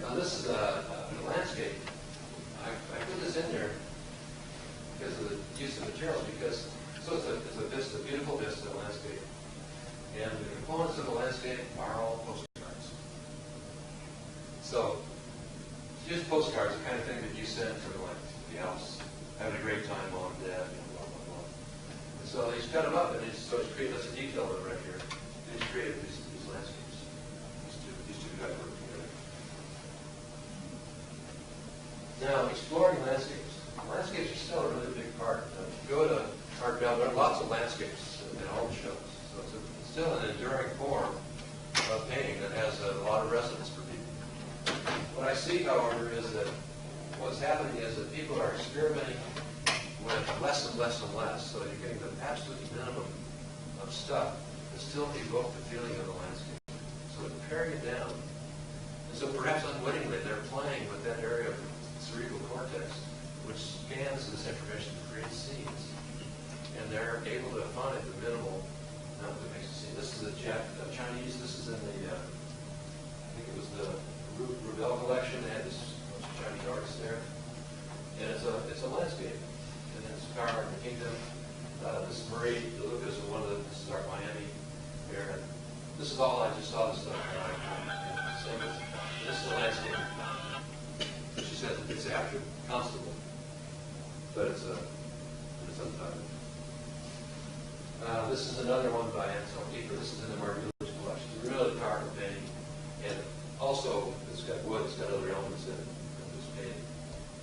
Now this is a landscape. I put this in there because of the use of materials, because so it's a vista, beautiful vista landscape. And the components of the landscape are all postcards. So use postcards, the kind of thing that you send from like the house, having a great time, mom, dad, blah, blah, blah. And so he's cut them up, and he's created this detail right here. And he's created these landscapes. These two guys work together. Now, exploring landscapes. Landscapes are still a really big part. If you go to Art Basel, there are lots of landscapes in all the shows. So it's still an enduring form of painting that has a lot of resonance for people. What I see, however, is that what's happening is that people are experimenting with less and less and less. So you're getting the absolute minimum of stuff that still evoke the feeling of the landscape. So they're paring it down. And so perhaps unwittingly, they're playing with that area of the cerebral cortex, which scans this information to create scenes. And they're able to find the minimal amount that makes a scene. This is a Chinese, this is in the, I think it was the Rubel collection. They had this bunch of Chinese artists there. And it's a landscape. And then it's Power in the Kingdom. This is Marie DeLucas, this is our Miami here. And this is all, I just saw this stuff. This is a landscape. She says it's after Constable, but it's untitled. This is another one by Ansel Kiefer. This is in the Margulies collection. It's a really powerful painting, and also it's got wood. It's got other elements in it. This painting,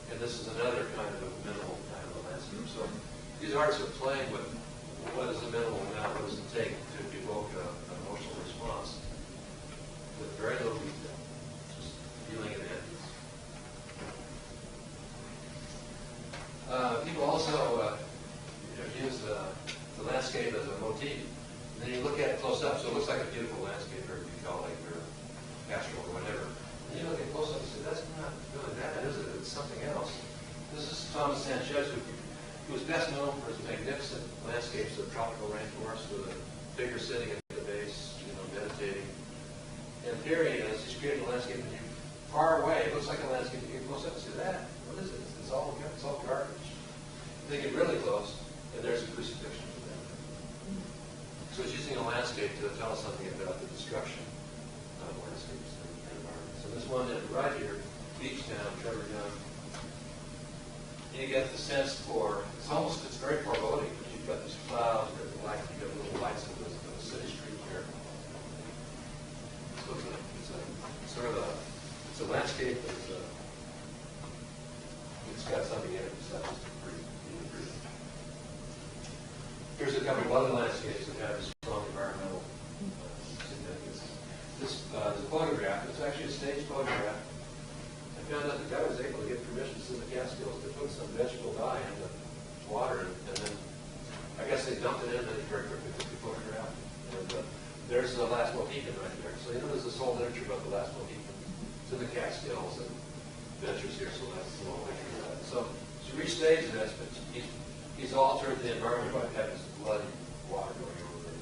and this is another kind of a minimal kind of a landscape. So these artists are playing with what is the minimal amount, what does it take to evoke an emotional response with very little detail, just feeling it in. People also use the landscape as a motif. And then you look at it close up, so it looks like a beautiful landscape, or bucolic, or pastoral, or whatever. And you look at it close up and say, that's not really that, is it? It's something else. This is Thomas Sanchez, who was best known for his magnificent landscapes of tropical rainforests with a figure sitting at the base, meditating. And here he is, he's creating a landscape, and far away, it looks like a landscape. You get close up and say, that, what is it? It's all garbage. They get really close, and there's a crucifixion for them. So it's using a landscape to tell us something about the destruction of landscapes and environments. So this one right here, Beach Town, Trevor Young, you get the sense for, it's very foreboding, because you've got these clouds, you've got the light, you've got little lights of the city street here. So it's a landscape that's it's got something in it besides just a pretty. Here's a couple of other landscapes that have a strong environmental significance. This is a photograph. It's actually a staged photograph. I found out the guy was able to get permission to the Catskills to put some vegetable dye in the water, and then I guess they dumped it in and very quickly took the photograph. And there's the last Mohican right there. So there's this whole literature about the last Mohican. It's in the Catskills and ventures here, so that's the whole picture of that. So she restaged this, but he's He's altered the environment by having some bloody water going over the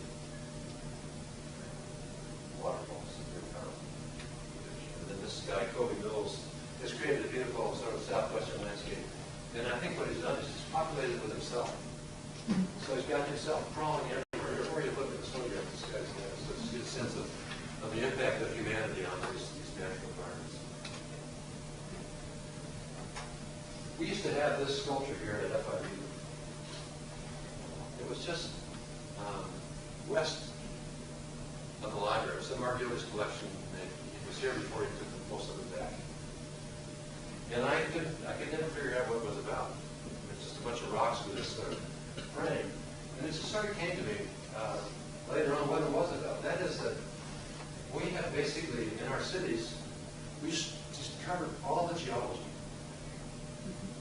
waterfalls. And then this guy, Kobe Mills, has created a beautiful sort of southwestern landscape. And I think what he's done is he's populated it with himself. So he's got himself crawling everywhere. Everywhere you look at this photograph, this guy's got so it's a sense of the impact of humanity on these natural environments. We used to have this sculpture here at FIU. It was just west of the library. It was in Mark Gilder's collection. And he was here before he took most of it back. And I could never figure out what it was about. It's just a bunch of rocks with this sort of frame. And it just sort of came to me later on what it was about. That is that we have basically, in our cities, we just covered all the geology.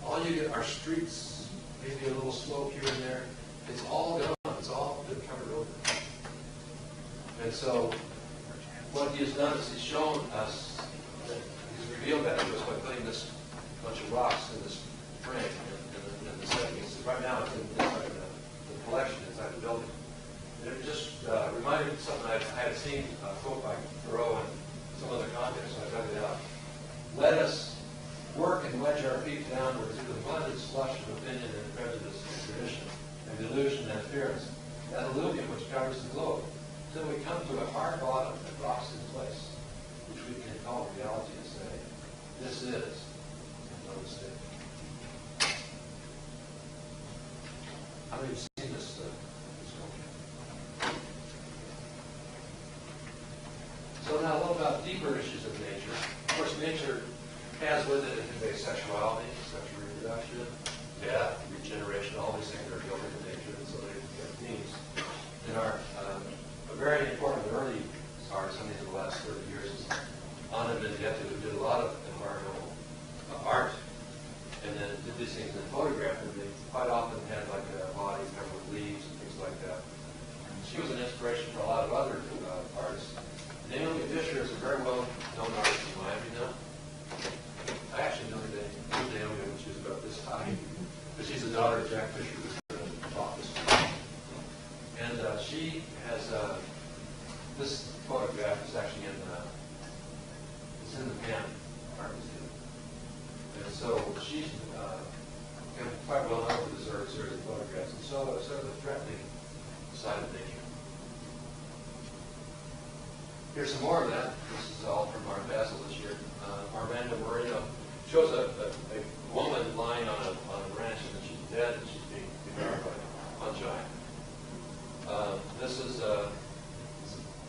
All you get are streets, maybe a little slope here and there. It's all gone. It's all been covered over. And so what he has done is he's shown us, he's revealed that to us by putting this bunch of rocks in this frame in the setting. Right now it's inside the collection, inside the building. And it just reminded me of something I had seen a quote by Thoreau in some other context, so I dug it out. Let us work and wedge our feet downward through the blended slush of opinion and prejudice and tradition and delusion and appearance, that alluvium which covers the globe, till we come to a hard bottom that rocks in place, which we can call reality and say, this is no mistake. How many of you have seen this sculpture? So now a little about deeper issues of nature. Of course, nature has with it sexuality, sexual reproduction, death, regeneration, all these things are built into nature, and so they have themes. And our a very important early artist, I mean, in the last 30 years, is Anna Benedetto, who did a lot of environmental art, and then did these things in photograph, and they quite often had like a body covered with leaves and things like that. She was an inspiration for a lot of other artists. Naomi Fisher is a very well-known artist in Miami now. I actually knew Naomi when she was about this high, but she's the daughter of Jack Fisher, who's the office. And she has this photograph is actually it's in the Pan Art Museum, and so she's quite well known for this series of photographs, and so sort of the threatening side of nature. Here's some more of that. This is all from Art Basel this year. Armando Moreno shows a woman lying on a branch, and then she's dead, and she's being devoured by fungi. This is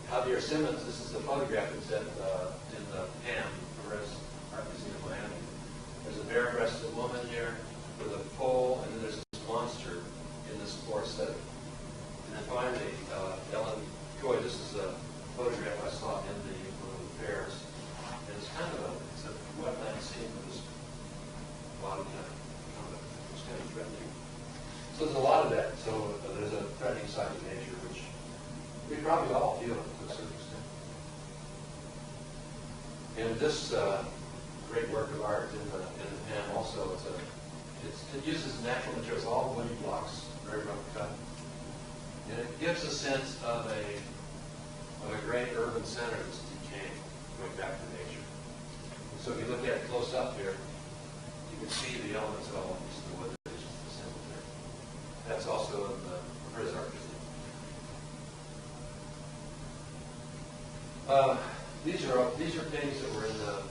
Javier Simmons. This is a photograph that's in the PAM, Perez Art Museum of Miami. There's a bare-breasted woman here with a pole, and then there's this monster in this forest setting. And then finally, Ellen Coy. This is a photograph I saw in one of the fairs. And it's kind of a wetland scene with this body it's kind of threatening. So there's a lot of that. So there's a threatening side of nature, which we probably all feel to a certain extent. And this great work of art in the PAM also, it uses natural materials, all wooden blocks, very rough cut. And it gives a sense of a great urban center that's decaying, going back to nature. And so if you look at it close up here, you can see the elements of all of these, the wood that is assembled there. That's also in the Perez Art Museum. These are things that were in the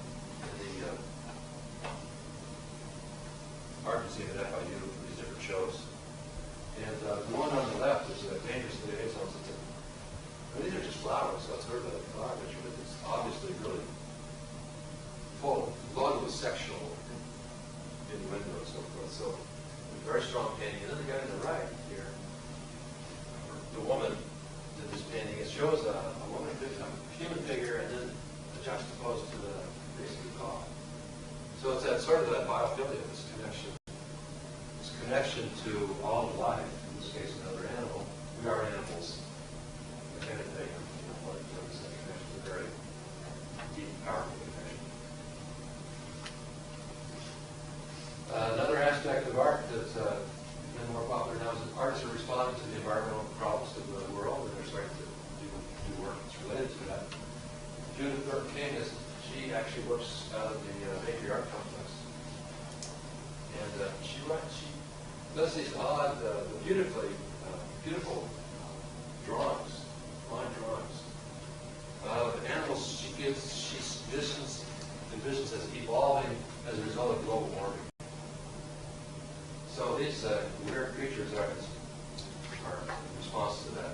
Art Museum at FIU, these different shows. And the one on the left is a dangerous liaison. These are just flowers, so it's sort of a flower picture, but it's obviously really loaded with sexual innuendo and so forth. So, a very strong painting. And then the guy on the right here, the woman did this painting. It shows a woman, a human figure, and then juxtaposed to the basically dog. So it's that sort of that biophilia, this connection to all of life. In this case, another animal. We are animals. Kind of thing, what this connection is a very deep, powerful connection. Another aspect of art that's been more popular Thorpe King is, she actually works out of the Bakery Art Complex. And she does these odd, beautiful drawings, line drawings of animals she envisions as evolving as a result of global warming. So these weird creatures are in response to that.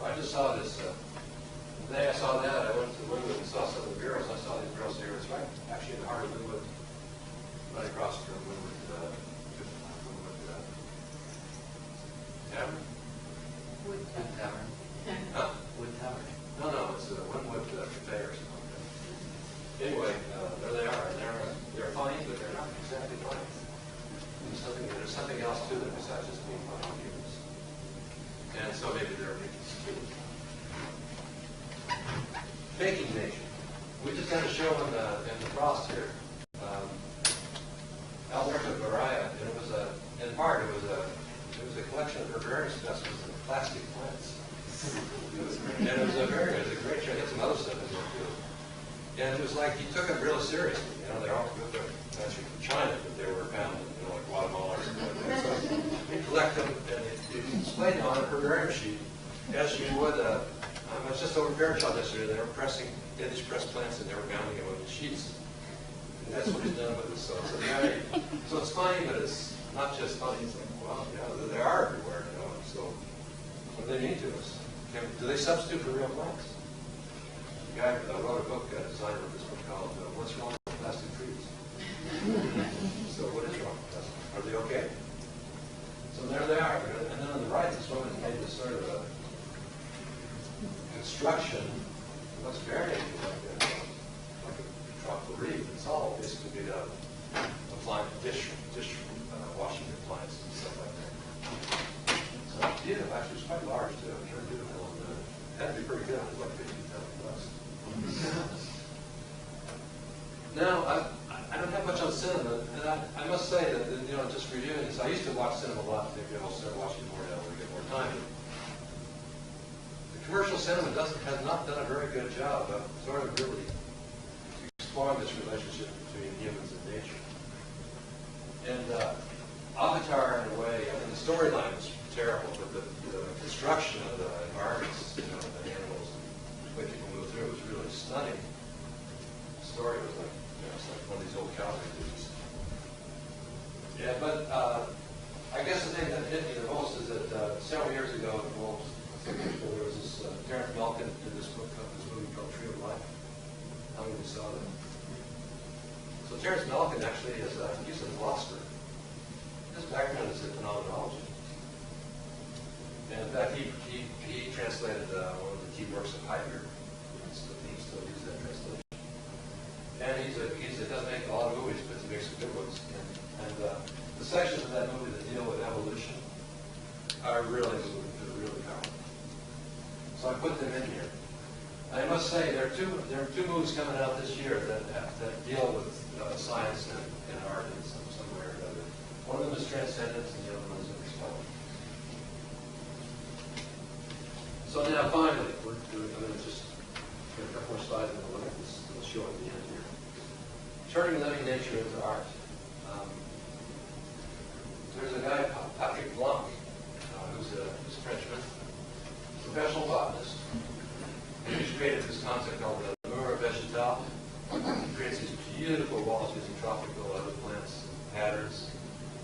I just saw this. The day I saw that, I went to Linwood and saw some of the murals. I saw these murals here. It's right, actually, in the heart of Linwood, right across from Linwood Tavern. Wood Tavern. Huh? Wood Tavern. No, it's a Linwood Cafe or something like that. Anyway, there they are. They're funny, but they're not exactly funny. There's something else to them besides just being funny humans. And so maybe they're making too. Faking nature. We just got a show in the Frost here. Alberta Baraya, and it was in part it was a collection of herbaceous specimens of plastic plants. And it was a great show. He had some other stuff in there too. And it was like he took it really seriously. You know, they're all actually from China, but they were found in like Guatemala or something like that. So he collected them and he displayed them on a herbarium sheet as you would. I was just over Fairchild yesterday. They had these pressed plants and they were bounding them with the sheets. And that's what he's done with it. So it's funny, but it's not just funny. It's like, wow, yeah, they are everywhere, you know. So what do they mean to us? Do they substitute for real plants? The guy wrote a book, designer of this book called What's Wrong with Plastic Trees? So what is wrong with plastic? Are they okay? So there they are. And then on the right, this woman made this sort of a construction. It looks very like a tropical reef. It's all basically made out of dish washing appliances and stuff like that. So it's beautiful. Actually, it's quite large too. It's very beautiful. And that'd be pretty good. It's like 50,000 bucks. Now, I don't have much on cinema, and I must say that, you know, just reviewing this, I used to watch cinema a lot. Maybe I'll start watching more now when we get more time. The commercial cinema has not done a very good job of sort of really exploring this relationship between humans and nature. And Avatar, in a way, I mean, the storyline was terrible, but the construction of the environments, you know, the animals, the way people move through, it was really stunning. The story was like, you know, it's like one of these old cowboy movies. Yeah, but I guess the thing that hit me the most is that several years ago, well, there was this Terrence Malkin did this movie called Tree of Life. How many of you saw that? So Terrence Malkin actually is he's a philosopher. His background is in phenomenology. And in fact, he translated one of the key works of Heidegger. He still uses that translation. And he doesn't make a lot of movies, but he makes some good ones. And the sections of that movie that deal with evolution are really moving. They're really powerful. So I put them in here. I must say there are two movies coming out this year that deal with science and art in some way or another. One of them is Transcendence, and the other one is Expelled. So now, finally, I'm going to just get a couple more slides and we'll look at this. We'll show at the end here. Turning living nature into art. There's a guy, Patrick Blanc, who's a Frenchman, professional botanist. He's created this concept called the mur végétal. He creates these beautiful walls using tropical other plants and patterns.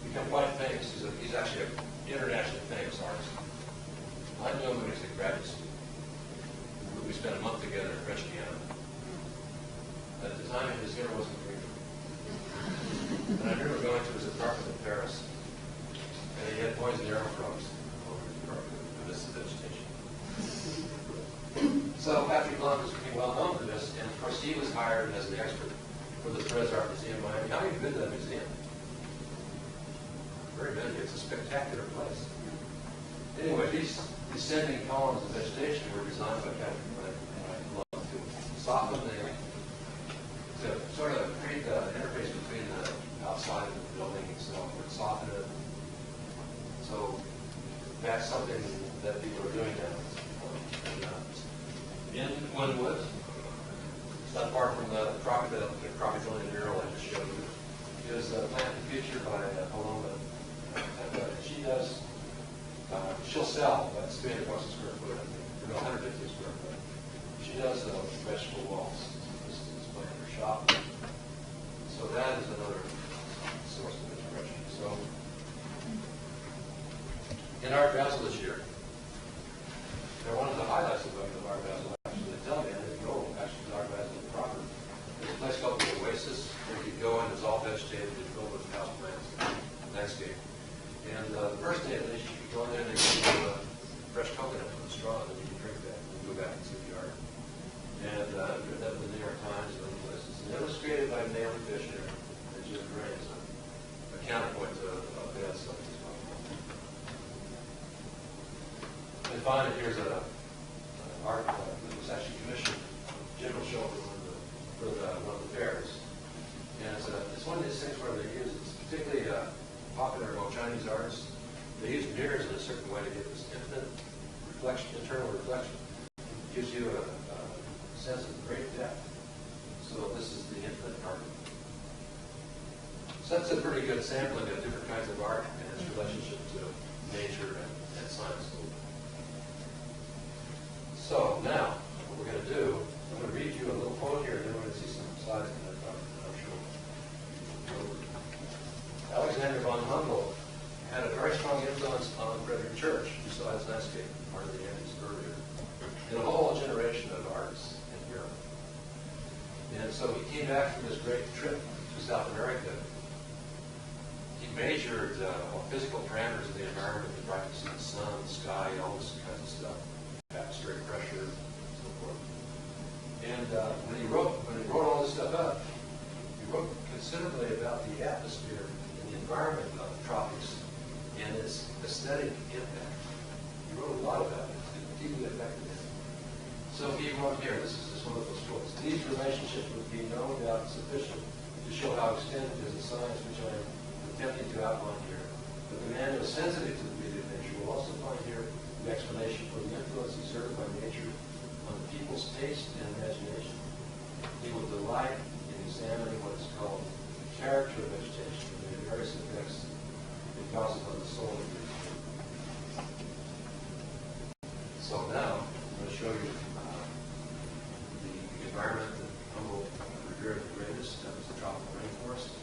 Become quite famous. He's actually an internationally famous artist. I knew him when he was at graduate school. We spent a month together at French Guiana. At the time, his hair wasn't green. And I remember going to his apartment in Paris, and he had poison arrow frogs over his apartment for this vegetation. So Patrick Blanc was pretty well known for this, and of course he was hired as an expert for the Perez Art Museum in Miami. How many have been to that museum? Very many. It's a spectacular place. Anyway, these descending columns of vegetation were designed by Patrick Blanc to soften to sort of create the interface between the outside of the building itself, or soften it. So that's something that people are doing now. In Linwood, not far from the crocodile mural I just showed you, is Plant the Future by Paloma. She does, she'll sell, that's 300 bucks a square foot, I think, or no, 150 a square foot. She does vegetable walls, this is display in her shop. So that is another source of inspiration. So, in Art Basel this year, one of the highlights of Art Basel, actually, they tell me, I didn't go actually to Art Basel proper. There's a place called the Oasis, where you go in, it's all vegetated, it's filled with house plants, landscape. And the first day at least, you can go in there and they give you a fresh coconut from the straw, and then you can drink that and go back and see the art. And that was the New York Times and other places. And it was created by Naomi Fisher and Jim Gray, so a counterpoint to bad stuff as well. And finally, here's an art that was actually commissioned General Shelter for one of the fairs. And it's one of these things where they use, it's particularly popular among Chinese artists. They use mirrors in a certain way to get this infinite reflection, internal reflection. It gives you a sense of great depth. So this is the infinite art. So that's a pretty good sampling of different kinds of art and its relationship to nature and science. So now, what we're going to do, I'm going to read you a little quote here, and then we're going to see some slides in that I'm sure. Alexander von Humboldt had a very strong influence on Frederick Church, who saw his landscape, part of the Andes earlier, and a whole generation of artists in Europe. And so he came back from this great trip to South America. He measured physical parameters of the environment, the brightness of the sun, the sky, all this kinds of stuff, atmospheric pressure, and so forth. And when he wrote all this stuff up, he wrote considerably about the atmosphere and the environment of the tropics and its aesthetic impact. He wrote a lot about it. It deeply affected him. So he wrote here, this is just one of those quotes, these relationships would be no doubt sufficient to show how extended is the science which I am attempting to outline here. But the man who is sensitive to the beauty of nature will also find here the explanation for the influence exerted by nature on the people's taste and imagination. He will delight in examining what is called the character of vegetation and the various effects it causes on the soul of the creature. So now, I'm going to show you the environment that Humboldt revered the greatest. That was the tropical rainforest.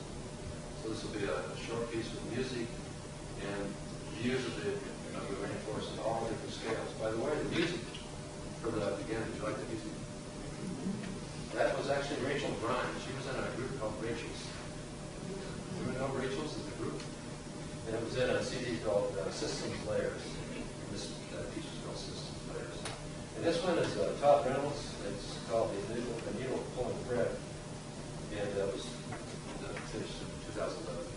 So this will be a short piece with music and views of the rainforest at all different scales. By the way, the music for the beginning, did you like the music? That was actually Rachel Grimes. She was in a group called Rachel's. Do you know Rachel's as a group? And it was in a CD called Systems Layers. And this piece was called Systems Layers. And this one is Todd Reynolds. It's called The Needle Pulling Thread. And that was finished in 2011.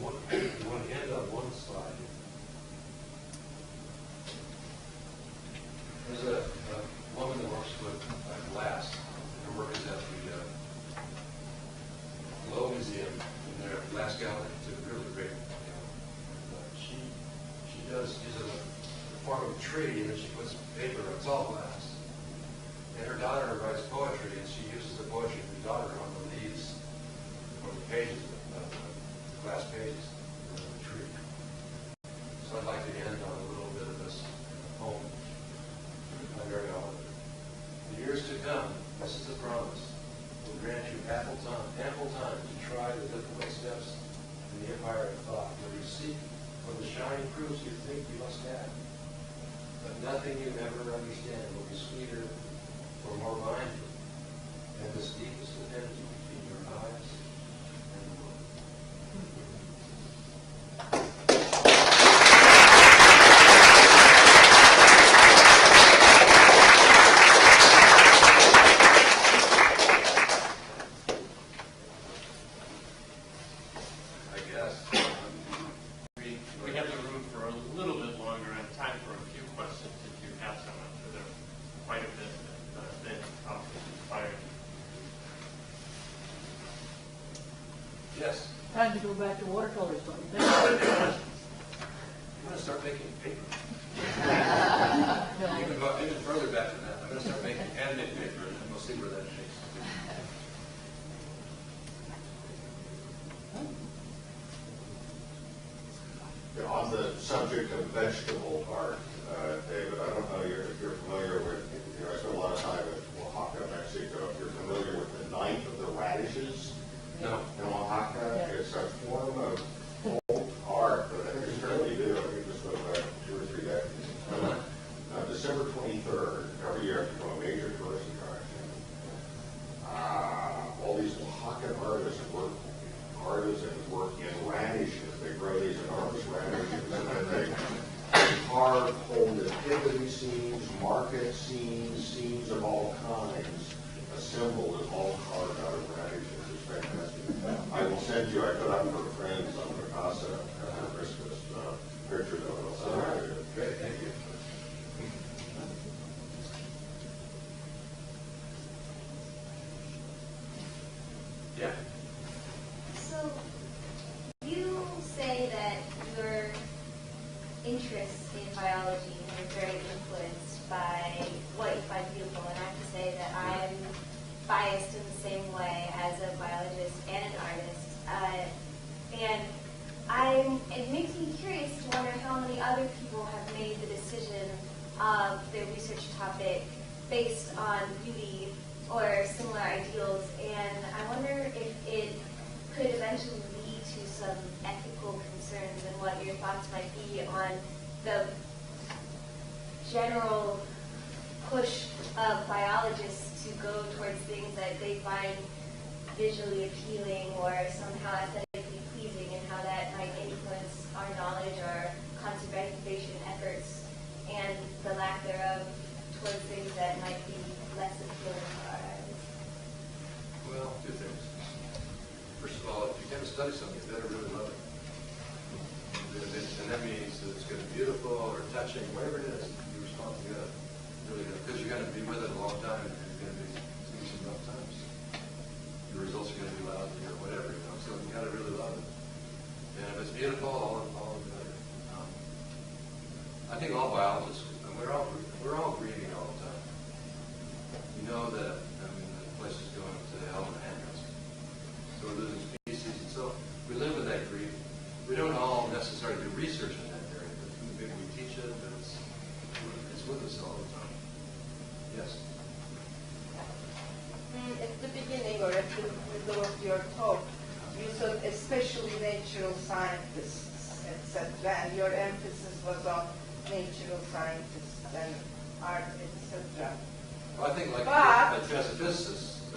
you want to end on one slide. There's a woman that works with glass. Her work is at the Lowe Museum in their glass gallery. It's a really great she uses a form of a tree, and then she puts paper. It's all glass. And her daughter writes poetry, and she uses the poetry of her daughter on the leaves or the pages of the glass pages of the tree. So I'd like to end on a little bit of this poem. My very own. The years to come, this is the promise, will grant you ample time to try the difficult steps in the empire of thought, where you seek for the shining proofs you think you must have. But nothing you ever understand will be sweeter or more mindful than this deepest affinity between your eyes and the world. I guess. We have the room for a little bit longer and time for a few questions if you have some. I'm sure there's quite a bit that inspired. Yes. Time to go back to watercolors. I'm going to start making paper. Even go even further back than that. I'm going to start making handmade paper, and we'll see where that takes us. On the subject of vegetable art, David, I don't know if you're familiar with, I spent a lot of time in Oaxaca, Mexico. If you're familiar with the Night of the Radishes No. in Oaxaca, it's a form of old art that I think is fairly new. I think this goes back 2 or 3 decades. December 23rd, every year, it's a major tourist attraction. All these Oaxacan artisans work in radishes. They grow these enormous radishes, and then they carve whole nativity scenes, market scenes, scenes of all kinds. A symbol is all carved out of radishes. It's fantastic. I will send you, I put up for friends on the casa after Christmas, pictures of it. Great, thank you. Yeah. So, you say that your interest in biology is very influenced by what you find beautiful, and I have to say that I'm biased in the same way as a biologist and an artist. It makes me curious to wonder how many other people have made the decision of their research topic based on beauty or similar ideals, and I wonder if it could eventually lead to some ethical concerns and what your thoughts might be on the general push of biologists to go towards things that they find visually appealing or somehow aesthetically pleasing, and how that might influence our knowledge or conservation efforts and the lack thereof towards things that might be less appealing to our eyes. Well, 2 things. First of all, if you're going to study something, you better really love it. And that means that it's going to be beautiful or touching, whatever it is, you respond to it really good. Because you're going to be with it a long time, and you're going to be seeing some rough times. Your results are going to be lousy or whatever, so you got to really love it. And if it's beautiful, all the better. I think all biologists, and we're all grieving all the time. You know that, the place is going to hell in a handbasket. So we're losing species, and so we live with that grief. We don't all necessarily do research in that area, but maybe we teach it, but it's with us all the time. Yes? At the beginning or at the middle of your talk, you said especially natural scientists, etc., and your emphasis was on natural scientists and art, etc. Well, I think like as a physicist,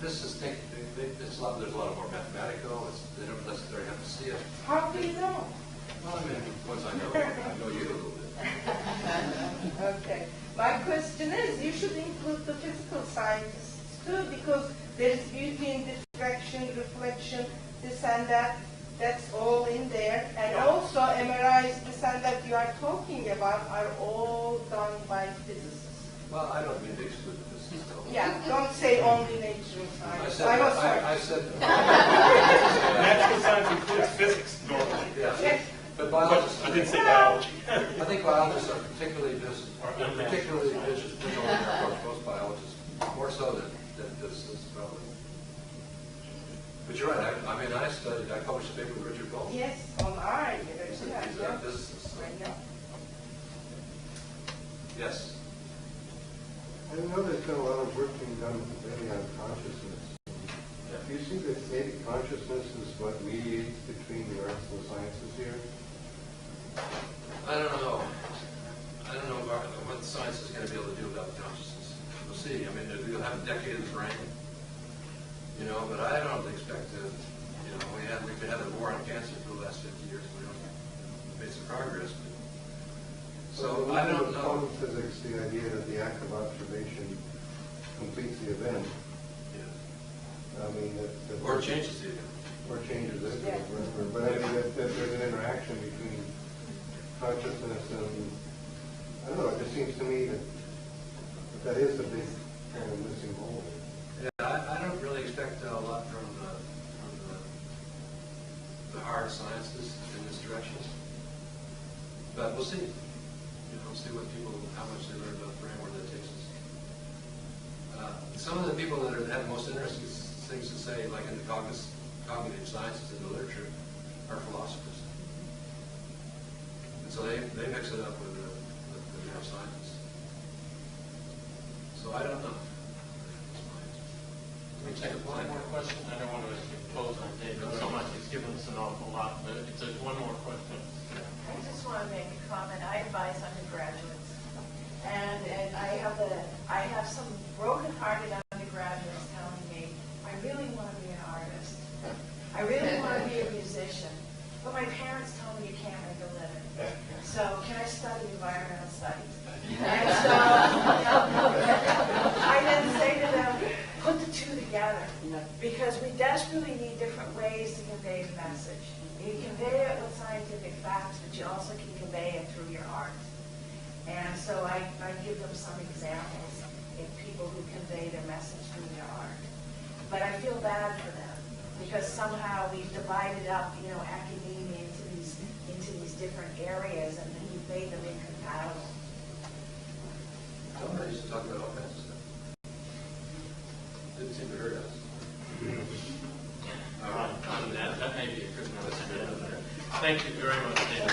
physicists think there's a lot more mathematical. They don't necessarily have to see it. How do you know? Well, once I know you a little bit. Okay. My question is, you should include the physical scientists too, because there is beauty in diffraction, reflection, this and that. That's all in there. And also MRIs, this and that you are talking about are all done by physicists. Well, I don't mean to exclude this. Yeah, don't say only natural I science. said, I was sorry. I said. Natural science includes physics normally. Yeah, Yes. but biologists. I didn't say biology. I think biologists are particularly visual in their approach, most biologists, more so than physicists probably. But you're right, I published a paper with Richard Gold. Yes, on our university. These are physicists. I know. Yes. I know there's been a lot of work being done lately on consciousness. Do you see that maybe consciousness is what mediates between the arts and the sciences here? I don't know. I don't know what science is going to be able to do about consciousness. We'll see. I mean, we'll have a decade of the brain, but I don't expect to, we've been having a war on cancer for the last 50 years. We don't made some progress. So I don't know. Quantum physics, the idea that the act of observation completes the event. Yeah. I mean, Or changes the event. or changes it. Yeah. But I mean, that there's an interaction between consciousness and, I don't know, it just seems to me that is the big kind of missing hole. Yeah, I don't really expect a lot from the hard sciences in this direction. But we'll see. We'll see how much they learn about the brain, where that takes us. Some of the people that have the most interesting things to say, like in the cognitive sciences in the literature, are philosophers. And so they mix it up with the neuroscientists. So I don't know. Let me take one more question. I don't want to impose on David so much. He's given us an awful lot, but it's one more question. I just want to make a comment. I advise undergraduates, and I have some broken-hearted undergraduates telling me, I really want to be an artist. I really want to be a musician, but my parents tell me you can't make a living. So can I study environmental studies? And so I then say to them, put the two together, because we desperately need different ways to convey the message. You can convey it with scientific facts, but you also can convey it through your art. And so I give them some examples of people who convey their message through their art. But I feel bad for them, because somehow we've divided up, academia into these different areas, and then we've made them incompatible. Somebody used to talk about all kinds of stuff. Didn't seem to hurt us. That may be a good note to end on. Thank you very much, David.